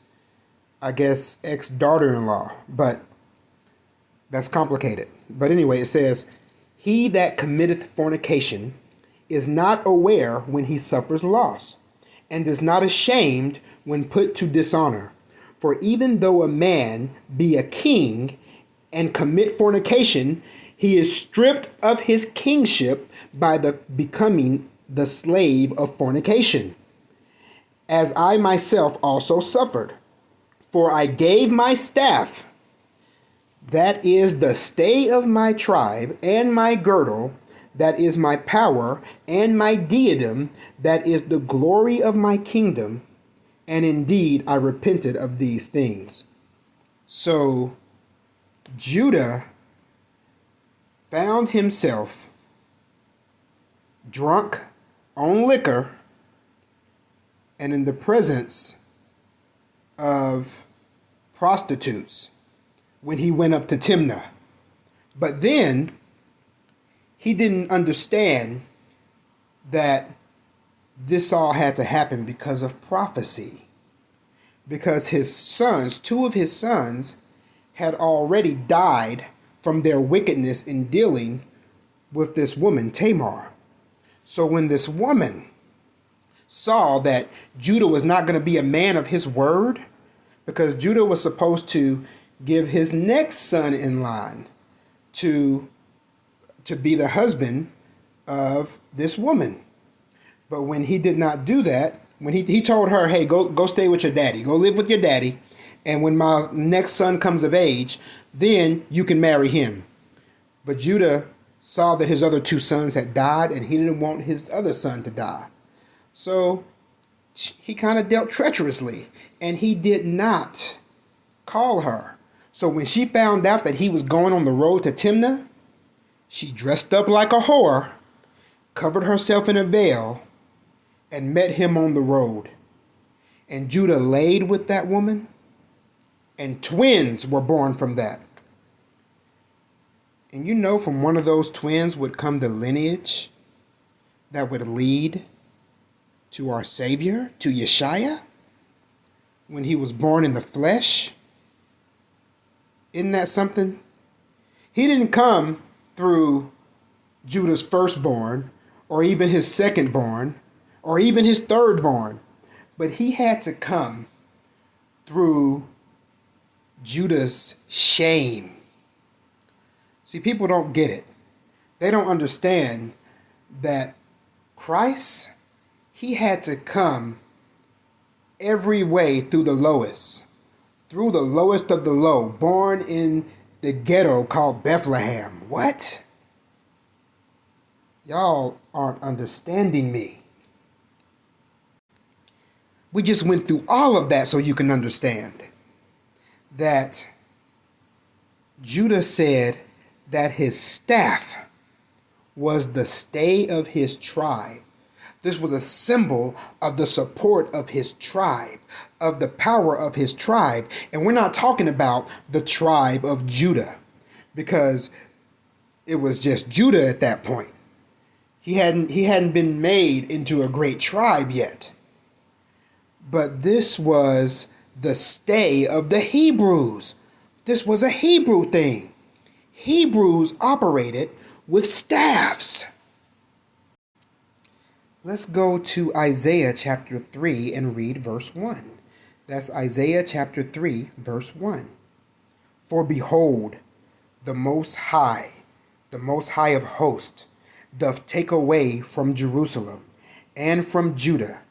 ex-daughter-in-law. But that's complicated. But anyway, it says, he that committeth fornication is not aware when he suffers loss, and is not ashamed when put to dishonor. For even though a man be a king and commit fornication, He is stripped of his kingship by becoming the slave of fornication, as I myself also suffered. For I gave my staff, that is the stay of my tribe, and my girdle, that is my power, and my diadem, that is the glory of my kingdom. And indeed I repented of these things. So Judah found himself drunk on liquor and in the presence of prostitutes when he went up to Timnah. But then he didn't understand that this all had to happen because of prophecy. Because his sons, two of his sons, had already died from their wickedness in dealing with this woman, Tamar. So when this woman saw that Judah was not going to be a man of his word, because Judah was supposed to give his next son in line to be the husband of this woman. But when he did not do that, when he told her, hey, go stay with your daddy, go live with your daddy, and when my next son comes of age, then you can marry him. But Judah saw that his other two sons had died, and he didn't want his other son to die. So he kind of dealt treacherously, and he did not call her. So when she found out that he was going on the road to Timnah, she dressed up like a whore, covered herself in a veil, and met him on the road. And Judah laid with that woman, and twins were born from that. And you know, from one of those twins would come the lineage that would lead to our Savior, to Yeshua, when he was born in the flesh. Isn't that something? He didn't come through Judah's firstborn, or even his secondborn, or even his thirdborn, but he had to come through Judah's shame. See, people don't get it. They don't understand that Christ, he had to come every way through the lowest of the low, born in the ghetto called Bethlehem. What? Y'all aren't understanding me. We just went through all of that so you can understand that Judah said that his staff was the stay of his tribe. This was a symbol of the support of his tribe, of the power of his tribe. And we're not talking about the tribe of Judah, because it was just Judah at that point. He hadn't been made into a great tribe yet. But this was the stay of the Hebrews. This was a Hebrew thing. Hebrews operated with staffs. Let's go to Isaiah chapter 3 and read verse 1. That's Isaiah chapter 3, verse 1. For behold, the Most High of hosts, doth take away from Jerusalem and from Judah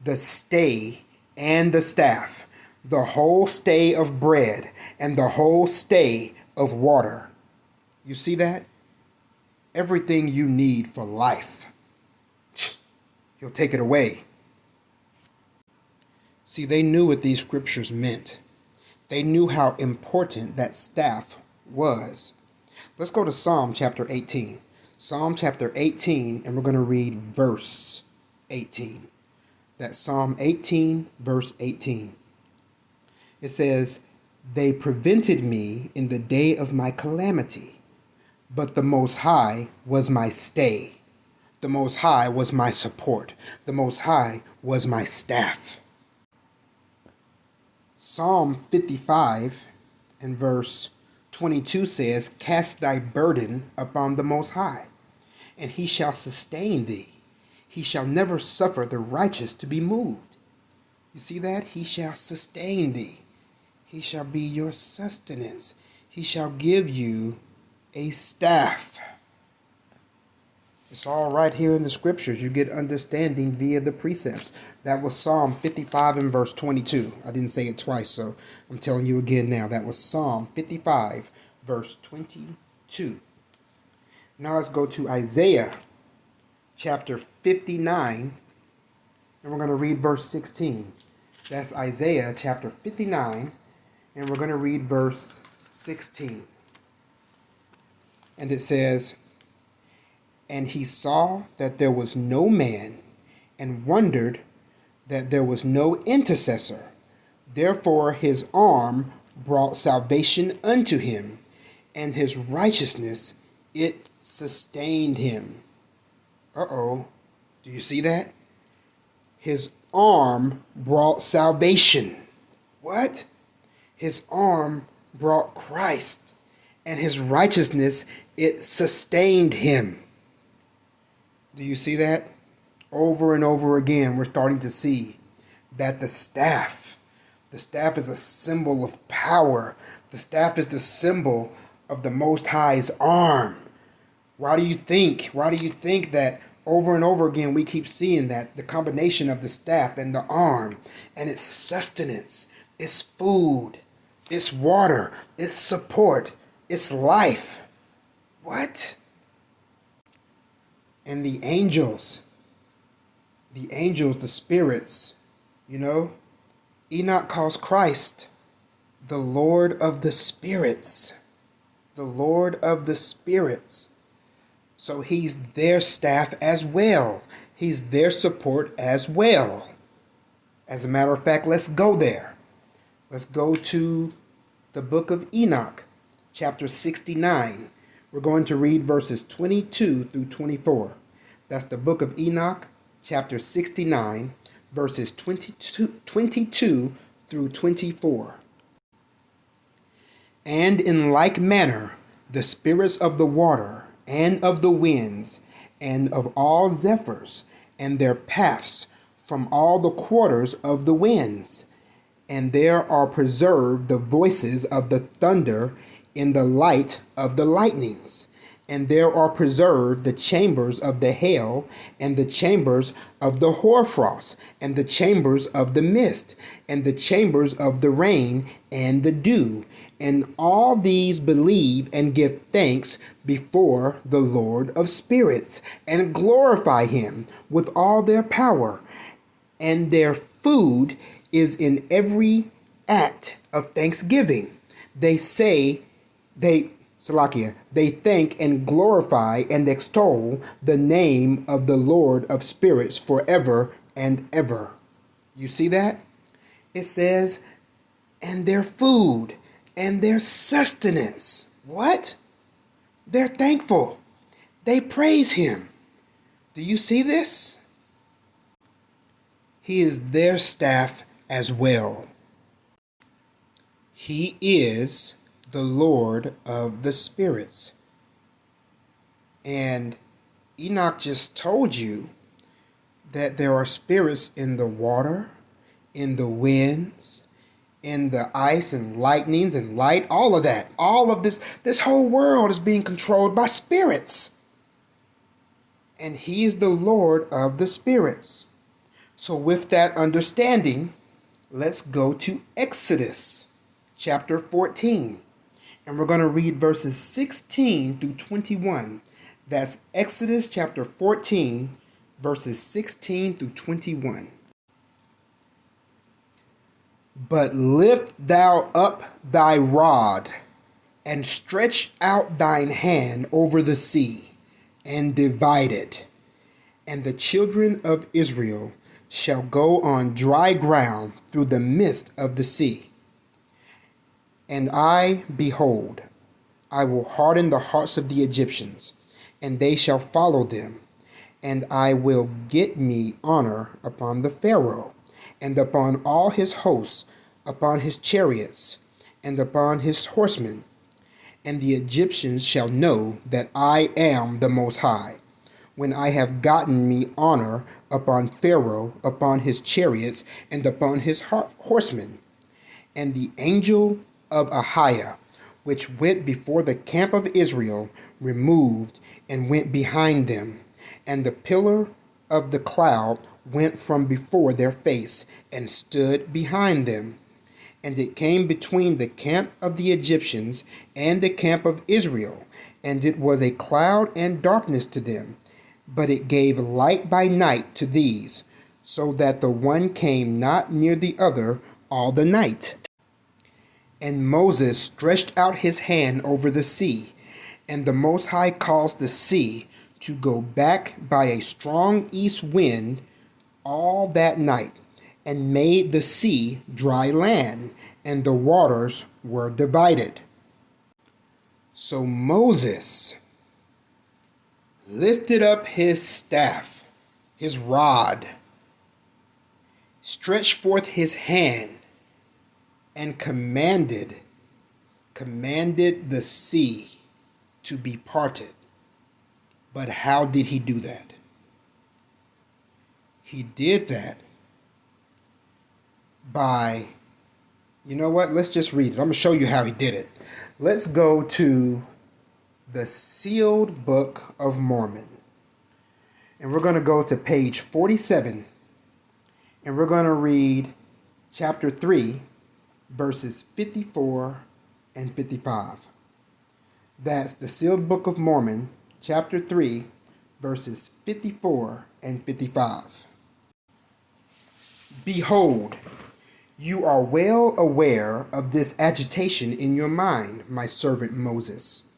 the stay and the staff, the whole stay of bread and the whole stay of water. You see that? Everything you need for life, he'll take it away. See, they knew what these scriptures meant. They knew how important that staff was. Let's go to Psalm chapter 18. Psalm chapter 18, and we're going to read verse 18. That's Psalm 18, verse 18. It says, they prevented me in the day of my calamity, but the Most High was my stay. The Most High was my support. The Most High was my staff. Psalm 55 and verse 22 says, cast thy burden upon the Most High, and he shall sustain thee. He shall never suffer the righteous to be moved. You see that? He shall sustain thee. He shall be your sustenance. He shall give you a staff. It's all right here in the scriptures. You get understanding via the precepts. That was Psalm 55 and verse 22. I didn't say it twice, so I'm telling you again now. That was Psalm 55, verse 22. Now let's go to Isaiah chapter 59, and we're going to read verse 16. That's Isaiah chapter 59, and we're going to read verse 16. And it says, "And he saw that there was no man, and wondered that there was no intercessor. Therefore his arm brought salvation unto him, and his righteousness it sustained him." Uh-oh. Do you see that? His arm brought salvation. What? His arm brought Christ, and his righteousness it sustained him. Do you see that? Over and over again, we're starting to see that the staff is a symbol of power. The staff is the symbol of the Most High's arm. Why do you think that over and over again we keep seeing that? The combination of the staff and the arm, and its sustenance, its food, its water, its support, its life. What? And the angels, the spirits, Enoch calls Christ the Lord of the spirits. The Lord of the spirits. So he's their staff as well. He's their support as well. As a matter of fact, let's go there. Let's go to the book of Enoch, chapter 69. We're going to read verses 22 through 24. That's the book of Enoch, chapter 69, verses 22 through 24. "And in like manner, the spirits of the water, and of the winds, and of all zephyrs, and their paths from all the quarters of the winds. And there are preserved the voices of the thunder in the light of the lightnings. And there are preserved the chambers of the hail, and the chambers of the hoarfrost, and the chambers of the mist, and the chambers of the rain and the dew. And all these believe and give thanks before the Lord of spirits, and glorify him with all their power. And their food is in every act of thanksgiving. They thank and glorify and extol the name of the Lord of spirits forever and ever." You see that? It says, and their food and their sustenance. What? They're thankful. They praise him. Do you see this? He is their staff as well. He is the Lord of the spirits. And Enoch just told you that there are spirits in the water, in the winds, in the ice and lightnings and light, all of that. All of this whole world is being controlled by spirits. And he is the Lord of the spirits. So with that understanding, let's go to Exodus chapter 14. And we're going to read verses 16 through 21. That's Exodus chapter 14, verses 16 through 21. "But lift thou up thy rod, and stretch out thine hand over the sea, and divide it. And the children of Israel shall go on dry ground through the midst of the sea. And I, behold, I will harden the hearts of the Egyptians, and they shall follow them. And I will get me honor upon the Pharaoh, and upon all his hosts, upon his chariots, and upon his horsemen. And the Egyptians shall know that I am the Most High, when I have gotten me honor upon Pharaoh, upon his chariots, and upon his horsemen. And the angel of Ahiah which went before the camp of Israel, removed and went behind them. And the pillar of the cloud went from before their face and stood behind them. And it came between the camp of the Egyptians and the camp of Israel, and it was a cloud and darkness to them, but it gave light by night to these, so that the one came not near the other all the night. And Moses stretched out his hand over the sea, and the Most High caused the sea to go back by a strong east wind all that night, and made the sea dry land, and the waters were divided. So Moses lifted up his staff, his rod, stretched forth his hand, and commanded the sea to be parted. But how did he do that? He did that by, you know what? Let's just read it. I'm going to show you how he did it. Let's go to the sealed Book of Mormon. And we're going to go to page 47. And we're going to read chapter 3, verses 54 and 55. That's the sealed Book of Mormon, chapter 3, verses 54 and 55. Behold, you are well aware of this agitation in your mind, my servant Moses,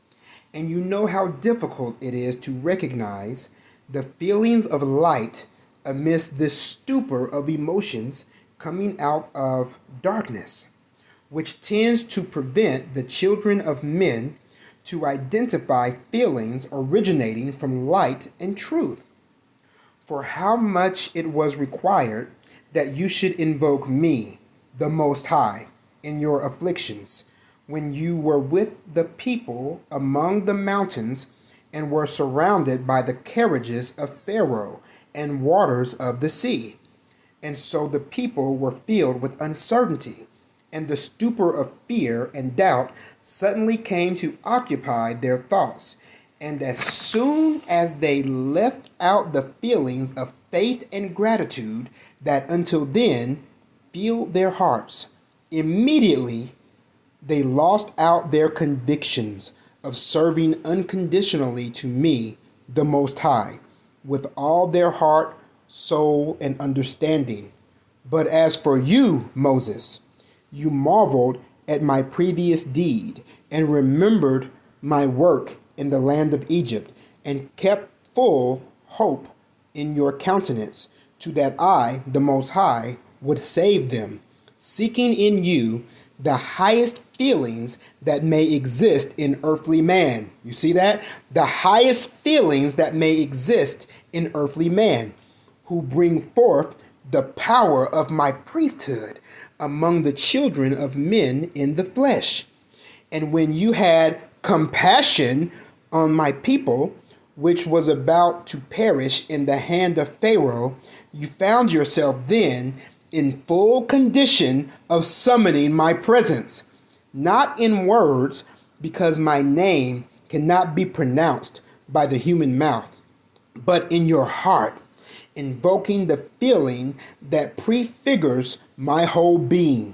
and you know how difficult it is to recognize the feelings of light amidst this stupor of emotions coming out of darkness, which tends to prevent the children of men to identify feelings originating from light and truth. For how much it was required that you should invoke me, the Most High, in your afflictions, when you were with the people among the mountains and were surrounded by the carriages of Pharaoh and waters of the sea. And so the people were filled with uncertainty, and the stupor of fear and doubt suddenly came to occupy their thoughts. And as soon as they left out the feelings of faith and gratitude that until then filled their hearts, immediately they lost out their convictions of serving unconditionally to me, the Most High, with all their heart, soul, and understanding. But as for you, Moses, you marveled at my previous deed and remembered my work in the land of Egypt and kept full hope in your countenance to that I, the Most High, would save them, seeking in you the highest feelings that may exist in earthly man. You see that? The highest feelings that may exist in earthly man, who bring forth the power of my priesthood among the children of men in the flesh. And when you had compassion on my people, which was about to perish in the hand of Pharaoh, you found yourself then in full condition of summoning my presence, not in words, because my name cannot be pronounced by the human mouth, but in your heart, invoking the feeling that prefigures my whole being,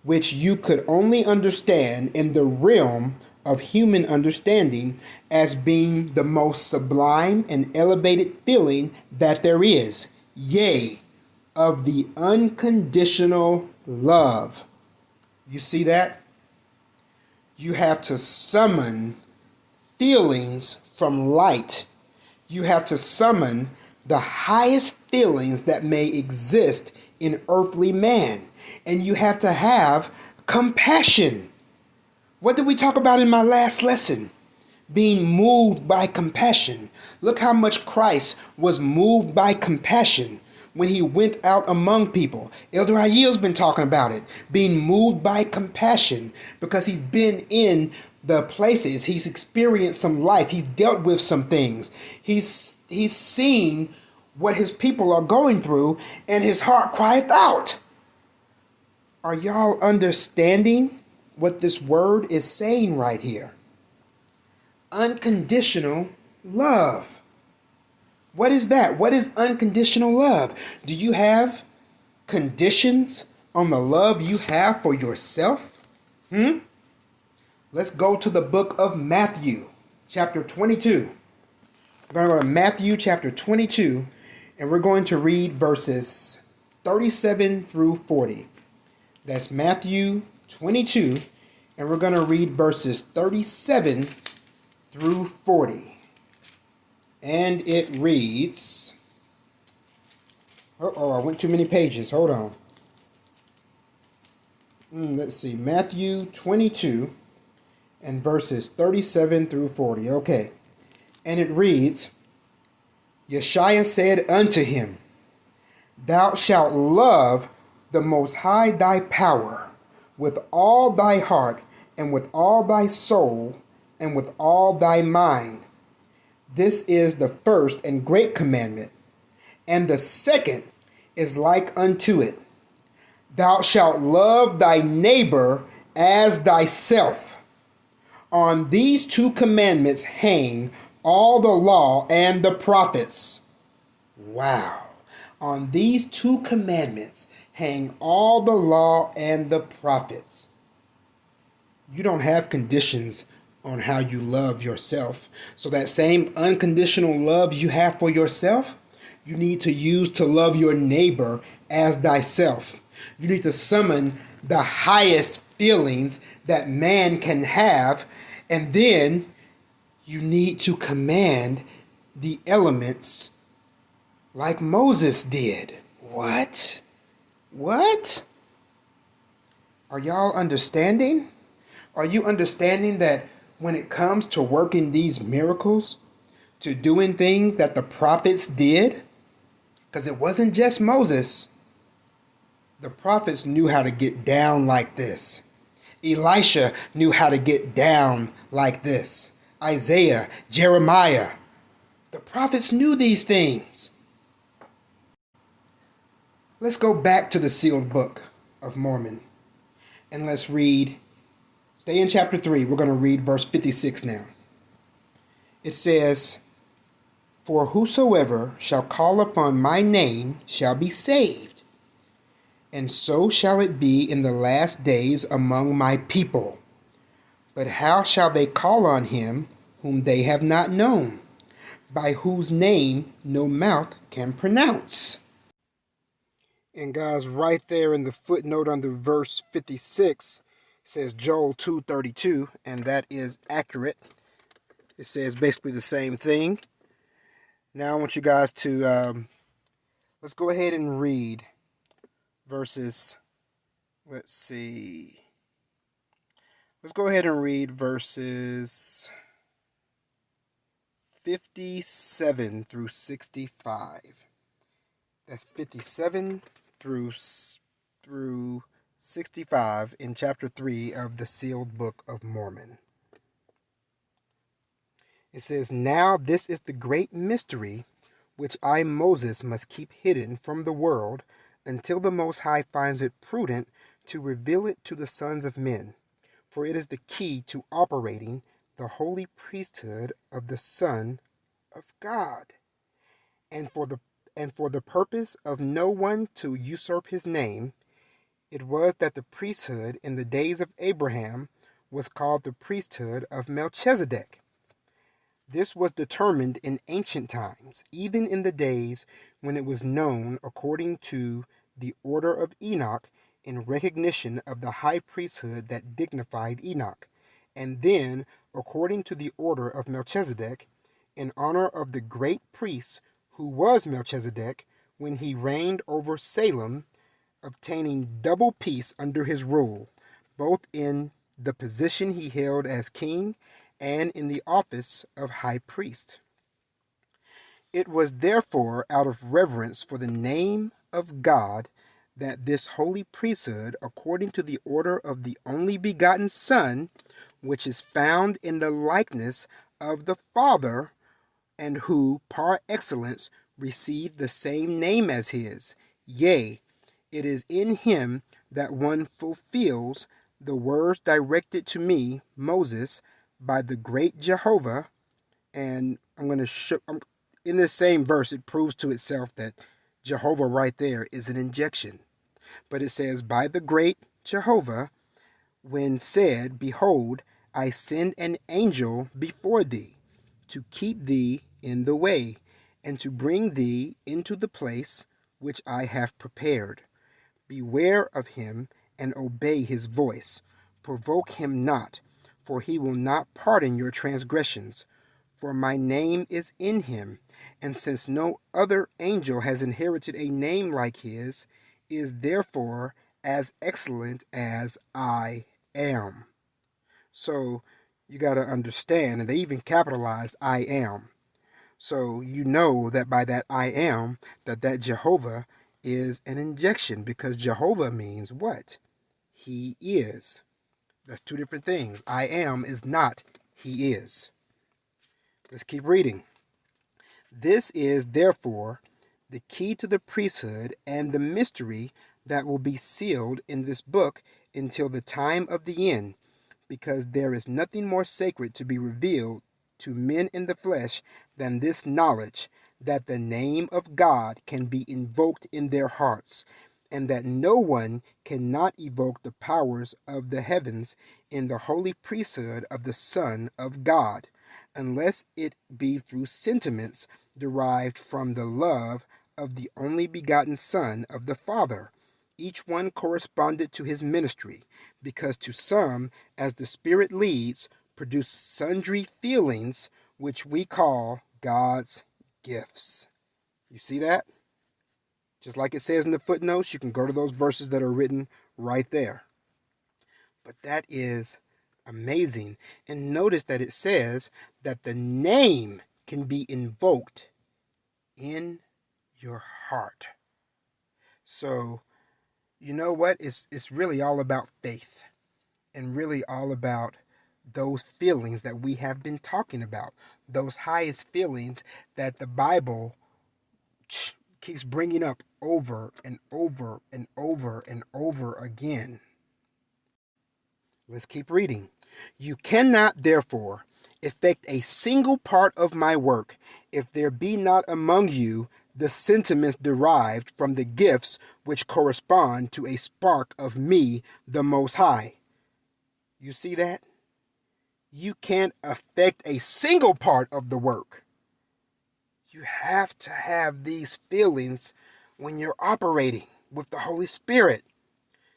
which you could only understand in the realm of human understanding as being the most sublime and elevated feeling that there is, yea, of the unconditional love. You see that? You have to summon feelings from light. You have to summon the highest feelings that may exist in earthly man. And you have to have compassion. What did we talk about in my last lesson? Being moved by compassion. Look how much Christ was moved by compassion when he went out among people. Elder Ayil's been talking about it. Being moved by compassion because he's been in the places. He's experienced some life. He's dealt with some things. He's seen what his people are going through, and his heart crieth out. Are y'all understanding what this word is saying right here. Unconditional love. What is that? What is unconditional love? Do you have conditions on the love you have for yourself? Let's go to the book of Matthew, chapter 22. We're going to go to Matthew chapter 22, and we're going to read verses 37 through 40. That's Matthew 22, and we're going to read verses 37 through 40. And it reads, I went too many pages. Hold on. Let's see. Matthew 22 and verses 37 through 40. Okay. And it reads, Yeshua said unto him, Thou shalt love the Most High thy power with all thy heart and with all thy soul and with all thy mind. This is the first and great commandment. And the second is like unto it. Thou shalt love thy neighbor as thyself. On these two commandments hang all the law and the prophets. Wow. On these two commandments hang all the law and the prophets. You don't have conditions on how you love yourself. So that same unconditional love you have for yourself, you need to use to love your neighbor as thyself. You need to summon the highest feelings that man can have, and then you need to command the elements like Moses did. What? What? Are y'all understanding? Are you understanding that when it comes to working these miracles, to doing things that the prophets did, because it wasn't just Moses, the prophets knew how to get down like this. Elisha knew how to get down like this. Isaiah, Jeremiah, the prophets knew these things. Let's go back to the sealed book of Mormon and let's read. Stay in chapter 3. We're going to read verse 56 now. It says, For whosoever shall call upon my name shall be saved. And so shall it be in the last days among my people. But how shall they call on him whom they have not known, by whose name no mouth can pronounce? And guys, right there in the footnote under verse 56, it says Joel 2:32, and that is accurate. It says basically the same thing. Now I want you guys to, let's go ahead and read verses, let's see. Let's go ahead and read verses 57 through 65. That's 57 through 65 in chapter 3 of the sealed book of Mormon. It says, Now this is the great mystery which I, Moses, must keep hidden from the world until the Most High finds it prudent to reveal it to the sons of men. For it is the key to operating the holy priesthood of the Son of God, and for the purpose of no one to usurp his name. It was that the priesthood in the days of Abraham was called the priesthood of Melchizedek. This was determined in ancient times, even in the days when it was known according to the order of Enoch, in recognition of the high priesthood that dignified Enoch, and then according to the order of Melchizedek, in honor of the great priest who was Melchizedek when he reigned over Salem, obtaining double peace under his rule, both in the position he held as king and in the office of high priest. It was therefore out of reverence for the name of God that this holy priesthood, according to the order of the only begotten Son, which is found in the likeness of the Father, and who par excellence received the same name as his, yea, it is in him that one fulfills the words directed to me, Moses, by the great Jehovah. And I'm going to show, in this same verse, it proves to itself that Jehovah right there is an injection. But it says, by the great Jehovah, when said, behold, I send an angel before thee, to keep thee in the way, and to bring thee into the place which I have prepared. Beware of him, and obey his voice. Provoke him not, for he will not pardon your transgressions. For my name is in him, and since no other angel has inherited a name like his, is therefore as excellent as I am. So you got to understand, and they even capitalized I am. So you know that by that I am, that Jehovah is an injection, because Jehovah means what? He is. That's two different things. I am is not he is. Let's keep reading. This is therefore the key to the priesthood and the mystery that will be sealed in this book until the time of the end, because there is nothing more sacred to be revealed to men in the flesh than this knowledge, that the name of God can be invoked in their hearts, and that no one cannot evoke the powers of the heavens in the holy priesthood of the Son of God, unless it be through sentiments derived from the love of the only begotten Son of the Father, each one corresponded to his ministry, because to some, as the Spirit leads, produce sundry feelings which we call God's gifts. You see that? Just like it says in the footnotes, you can go to those verses that are written right there. But that is amazing. And notice that it says that the name can be invoked in your heart. So, you know what? It's really all about faith, and really all about those feelings that we have been talking about, those highest feelings that the Bible keeps bringing up over and over and over and over again. Let's keep reading. You cannot, therefore, effect a single part of my work if there be not among you the sentiments derived from the gifts which correspond to a spark of me, the Most High. You see that? You can't affect a single part of the work. You have to have these feelings when you're operating with the Holy Spirit.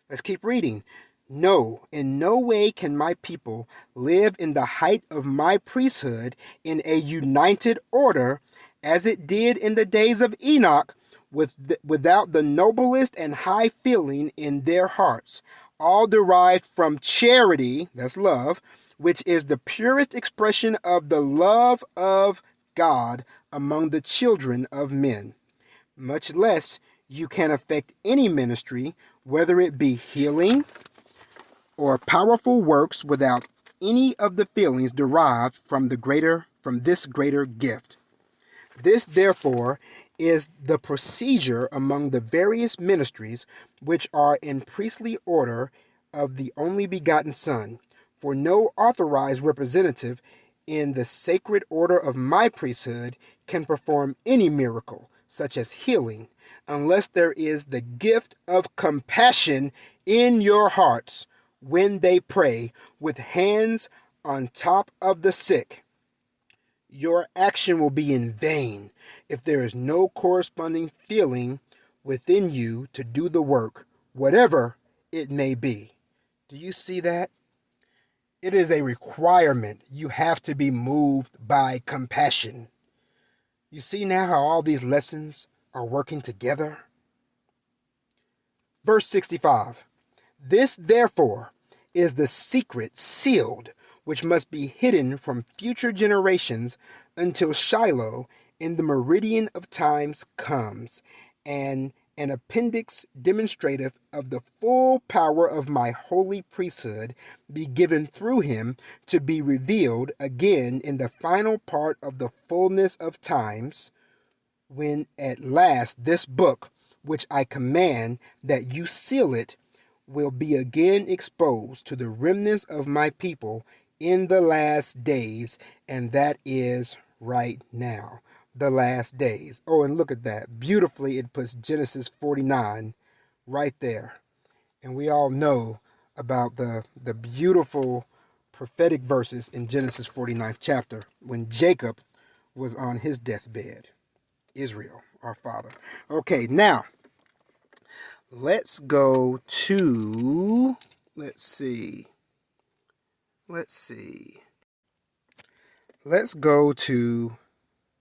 Let's keep reading. No, in no way can my people live in the height of my priesthood in a united order as it did in the days of Enoch, without the noblest and high feeling in their hearts, all derived from charity, that's love, which is the purest expression of the love of God among the children of men. Much less you can affect any ministry, whether it be healing or powerful works, without any of the feelings derived from this greater gift. This, therefore, is the procedure among the various ministries which are in priestly order of the only begotten Son. For no authorized representative in the sacred order of my priesthood can perform any miracle, such as healing, unless there is the gift of compassion in your hearts when they pray with hands on top of the sick. Your action will be in vain if there is no corresponding feeling within you to do the work, whatever it may be. Do you see that? It is a requirement. You have to be moved by compassion. You see now how all these lessons are working together? Verse 65. This, therefore, is the secret sealed, which must be hidden from future generations until Shiloh in the meridian of times comes, and an appendix demonstrative of the full power of my holy priesthood be given through him, to be revealed again in the final part of the fullness of times, when at last this book, which I command that you seal it, will be again exposed to the remnants of my people in the last days, and that is right now. The last days. Oh, and look at that. Beautifully, it puts Genesis 49 right there. And we all know about the beautiful prophetic verses in Genesis 49th chapter when Jacob was on his deathbed. Israel, our father. Okay, now let's go to, let's see. Let's go to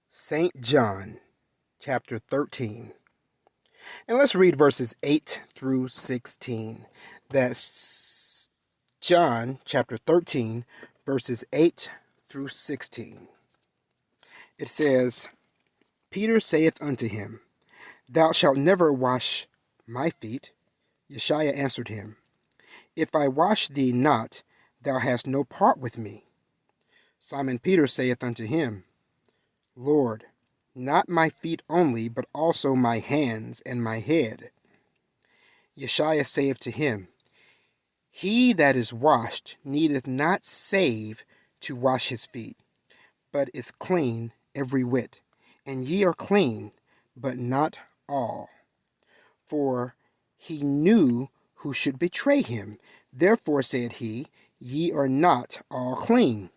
St. John chapter 13. And let's read verses 8 through 16. That's John chapter 13, verses 8 through 16. It says, Peter saith unto him, Thou shalt never wash my feet. Yeshua answered him, If I wash thee not, thou hast no part with me. Simon Peter saith unto him, Lord, not my feet only, but also my hands and my head. Yeshua saith to him, He that is washed needeth not save to wash his feet, but is clean every whit. And ye are clean, but not all. For he knew who should betray him. Therefore said he, Ye are not all clean.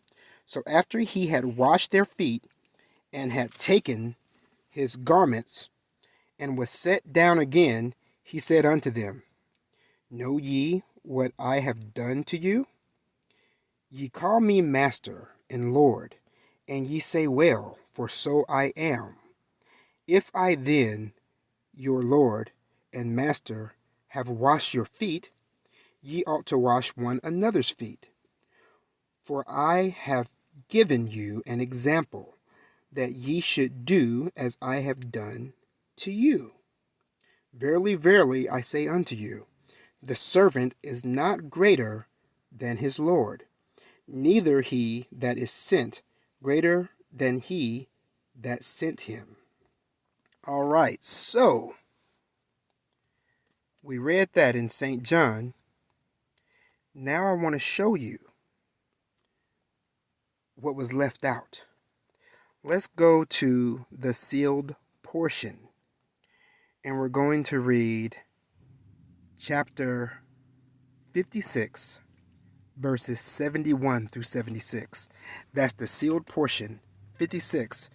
So after he had washed their feet, and had taken his garments, and was set down again, he said unto them, Know ye what I have done to you? Ye call me Master and Lord, and ye say well, for so I am. If I then, your Lord and Master, have washed your feet, ye ought to wash one another's feet. For I have given you an example, that ye should do as I have done to you. Verily, verily, I say unto you, the servant is not greater than his Lord, neither he that is sent greater than he that sent him. All right, so we read that in St. John. Now I want to show you what was left out. Let's go to the sealed portion, and we're going to read chapter 56, verses 71 through 76. That's the sealed portion, 56,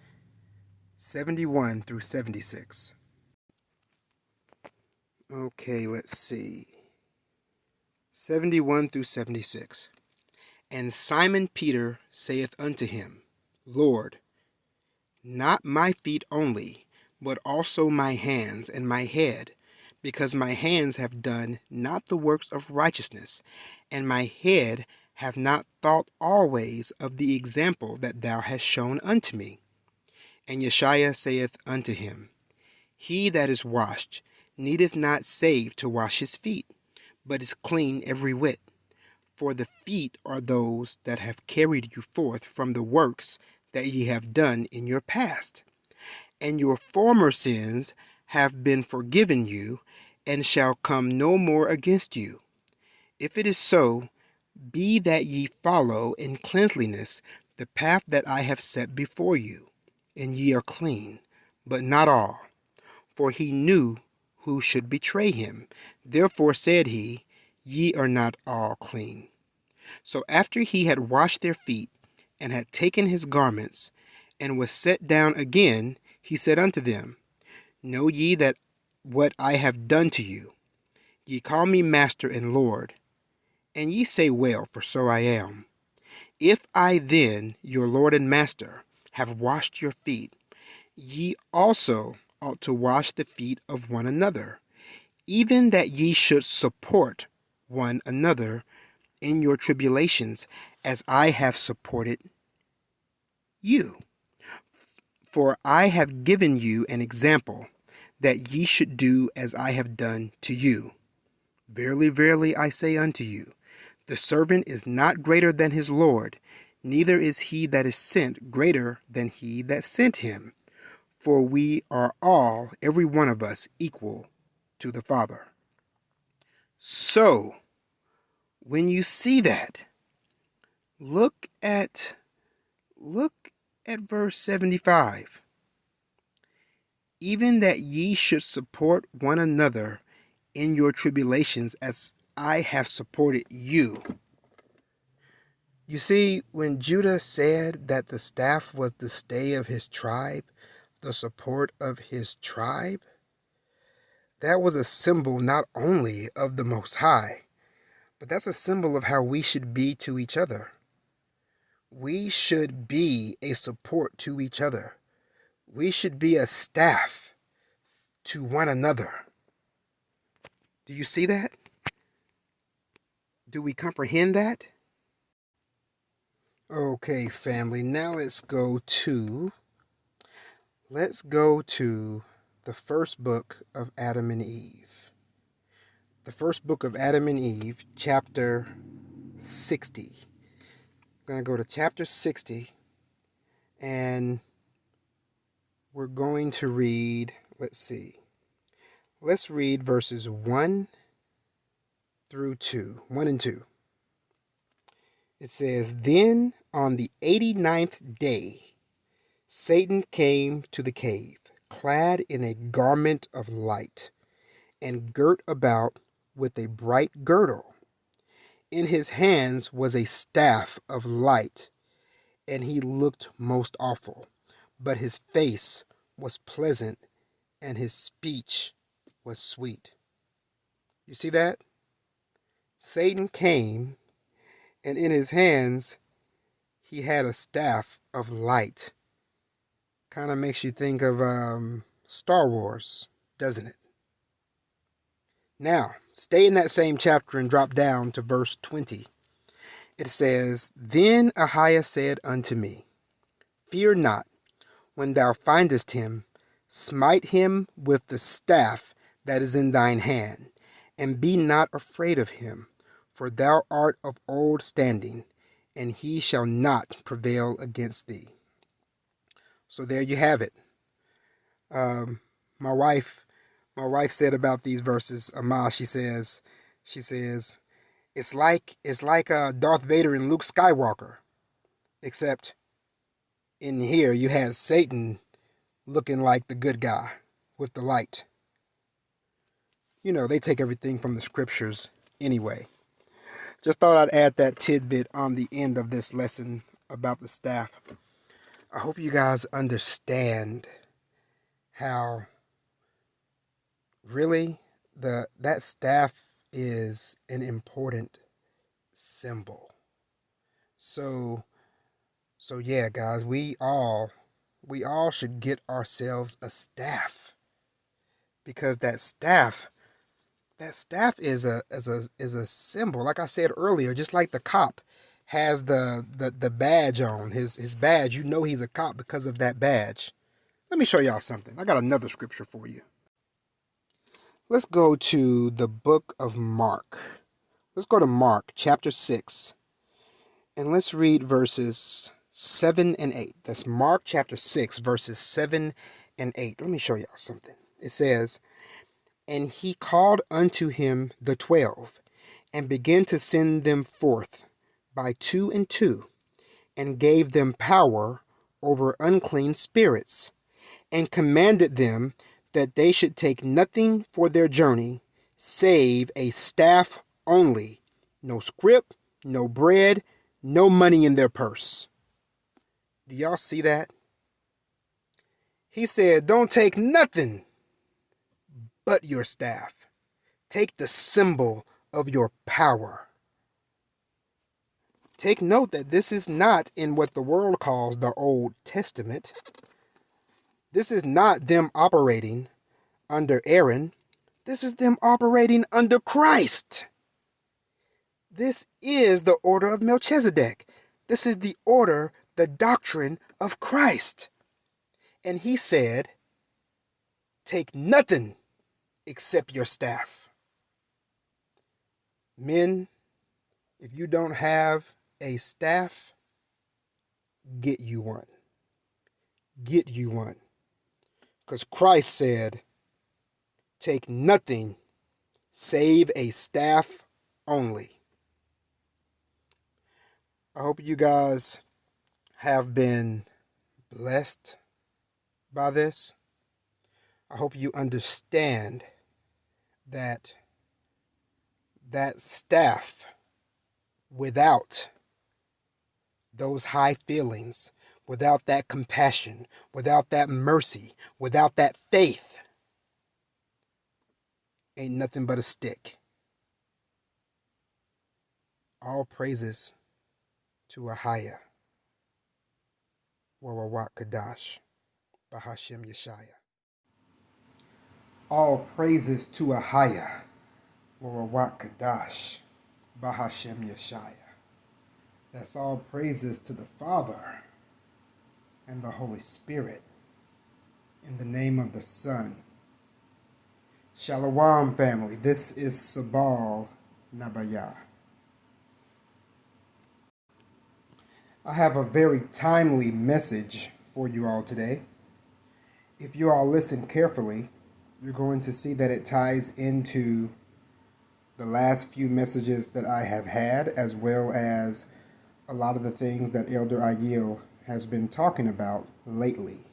71 through 76. Okay, let's see. 71 through 76. And Simon Peter saith unto him, Lord, not my feet only, but also my hands and my head, because my hands have done not the works of righteousness, and my head hath not thought always of the example that thou hast shown unto me. And Yeshua saith unto him, He that is washed needeth not save to wash his feet, but is clean every whit. For the feet are those that have carried you forth from the works that ye have done in your past. And your former sins have been forgiven you, and shall come no more against you. If it is so, be that ye follow in cleanliness the path that I have set before you, and ye are clean, but not all. For he knew who should betray him. Therefore said he, Ye are not all clean. So after he had washed their feet, and had taken his garments, and was set down again, he said unto them, Know ye that what I have done to you? Ye call me Master and Lord, and ye say well, for so I am. If I then, your Lord and Master, have washed your feet, ye also ought to wash the feet of one another, even that ye should support one another in your tribulations, as I have supported you. For I have given you an example, that ye should do as I have done to you. Verily, verily, I say unto you, the servant is not greater than his Lord, neither is he that is sent greater than he that sent him. For we are all, every one of us, equal to the Father. So, when you see that, look at verse 75. Even that ye should support one another in your tribulations as I have supported you. You see, when Judah said that the staff was the stay of his tribe, the support of his tribe, that was a symbol not only of the Most High, but that's a symbol of how we should be to each other. We should be a support to each other. We should be a staff to one another. Do you see that? Do we comprehend that? Okay, family, now let's go to the first book of Adam and Eve. The first book of Adam and Eve, chapter 60. I'm going to go to chapter 60, and we're going to read, let's read verses 1 through 2, 1 and 2. It says, Then on the 89th day, Satan came to the cave, clad in a garment of light, and girt about with a bright girdle. In his hands was a staff of light, and he looked most awful, but his face was pleasant, and his speech was sweet. You see that? Satan came, and in his hands he had a staff of light. Kind of makes you think of Star Wars, doesn't it? Now, stay in that same chapter and drop down to verse 20. It says, Then Ahiah said unto me, Fear not, when thou findest him, smite him with the staff that is in thine hand, and be not afraid of him, for thou art of old standing, and he shall not prevail against thee. So there you have it. My wife said about these verses, Ama, she says, it's like Darth Vader and Luke Skywalker, except in here you had Satan looking like the good guy with the light. You know, they take everything from the scriptures anyway. Just thought I'd add that tidbit on the end of this lesson about the staff. I hope you guys understand how really that staff is an important symbol. So yeah, guys, we all should get ourselves a staff, because that staff is a symbol. Like I said earlier, just like the cop has the badge on his badge, you know he's a cop because of that badge. Let me show y'all something. I got another scripture for you. Let's go to the book of Mark. Let's go to Mark chapter 6, and let's read verses 7 and 8. That's Mark chapter 6, verses 7 and 8. Let me show y'all something. It says, And he called unto him the 12, and began to send them forth by 2 and 2, and gave them power over unclean spirits, and commanded them that they should take nothing for their journey, save a staff only, no scrip, no bread, no money in their purse. Do y'all see that? He said, don't take nothing but your staff. Take the symbol of your power. Take note that this is not in what the world calls the Old Testament. This is not them operating under Aaron. This is them operating under Christ. This is the order of Melchizedek. This is the order, the doctrine of Christ. And he said, take nothing except your staff. Men, if you don't have a staff, get you one. Get you one. Because Christ said, take nothing save a staff only. I hope you guys have been blessed by this. I hope you understand that staff without those high feelings, without that compassion, without that mercy, without that faith, ain't nothing but a stick. All praises to Ahaya, Warawak Kadash, Bahashem Yeshaya. All praises to Ahaya, Warawak Kadash, Bahashem Yeshaya. That's all praises to the Father and the Holy Spirit. In the name of the Son. Shalom, family. This is Sabal Nabayah. I have a very timely message for you all today. If you all listen carefully, you're going to see that it ties into the last few messages that I have had, as well as a lot of the things that Elder Ayil has been talking about lately.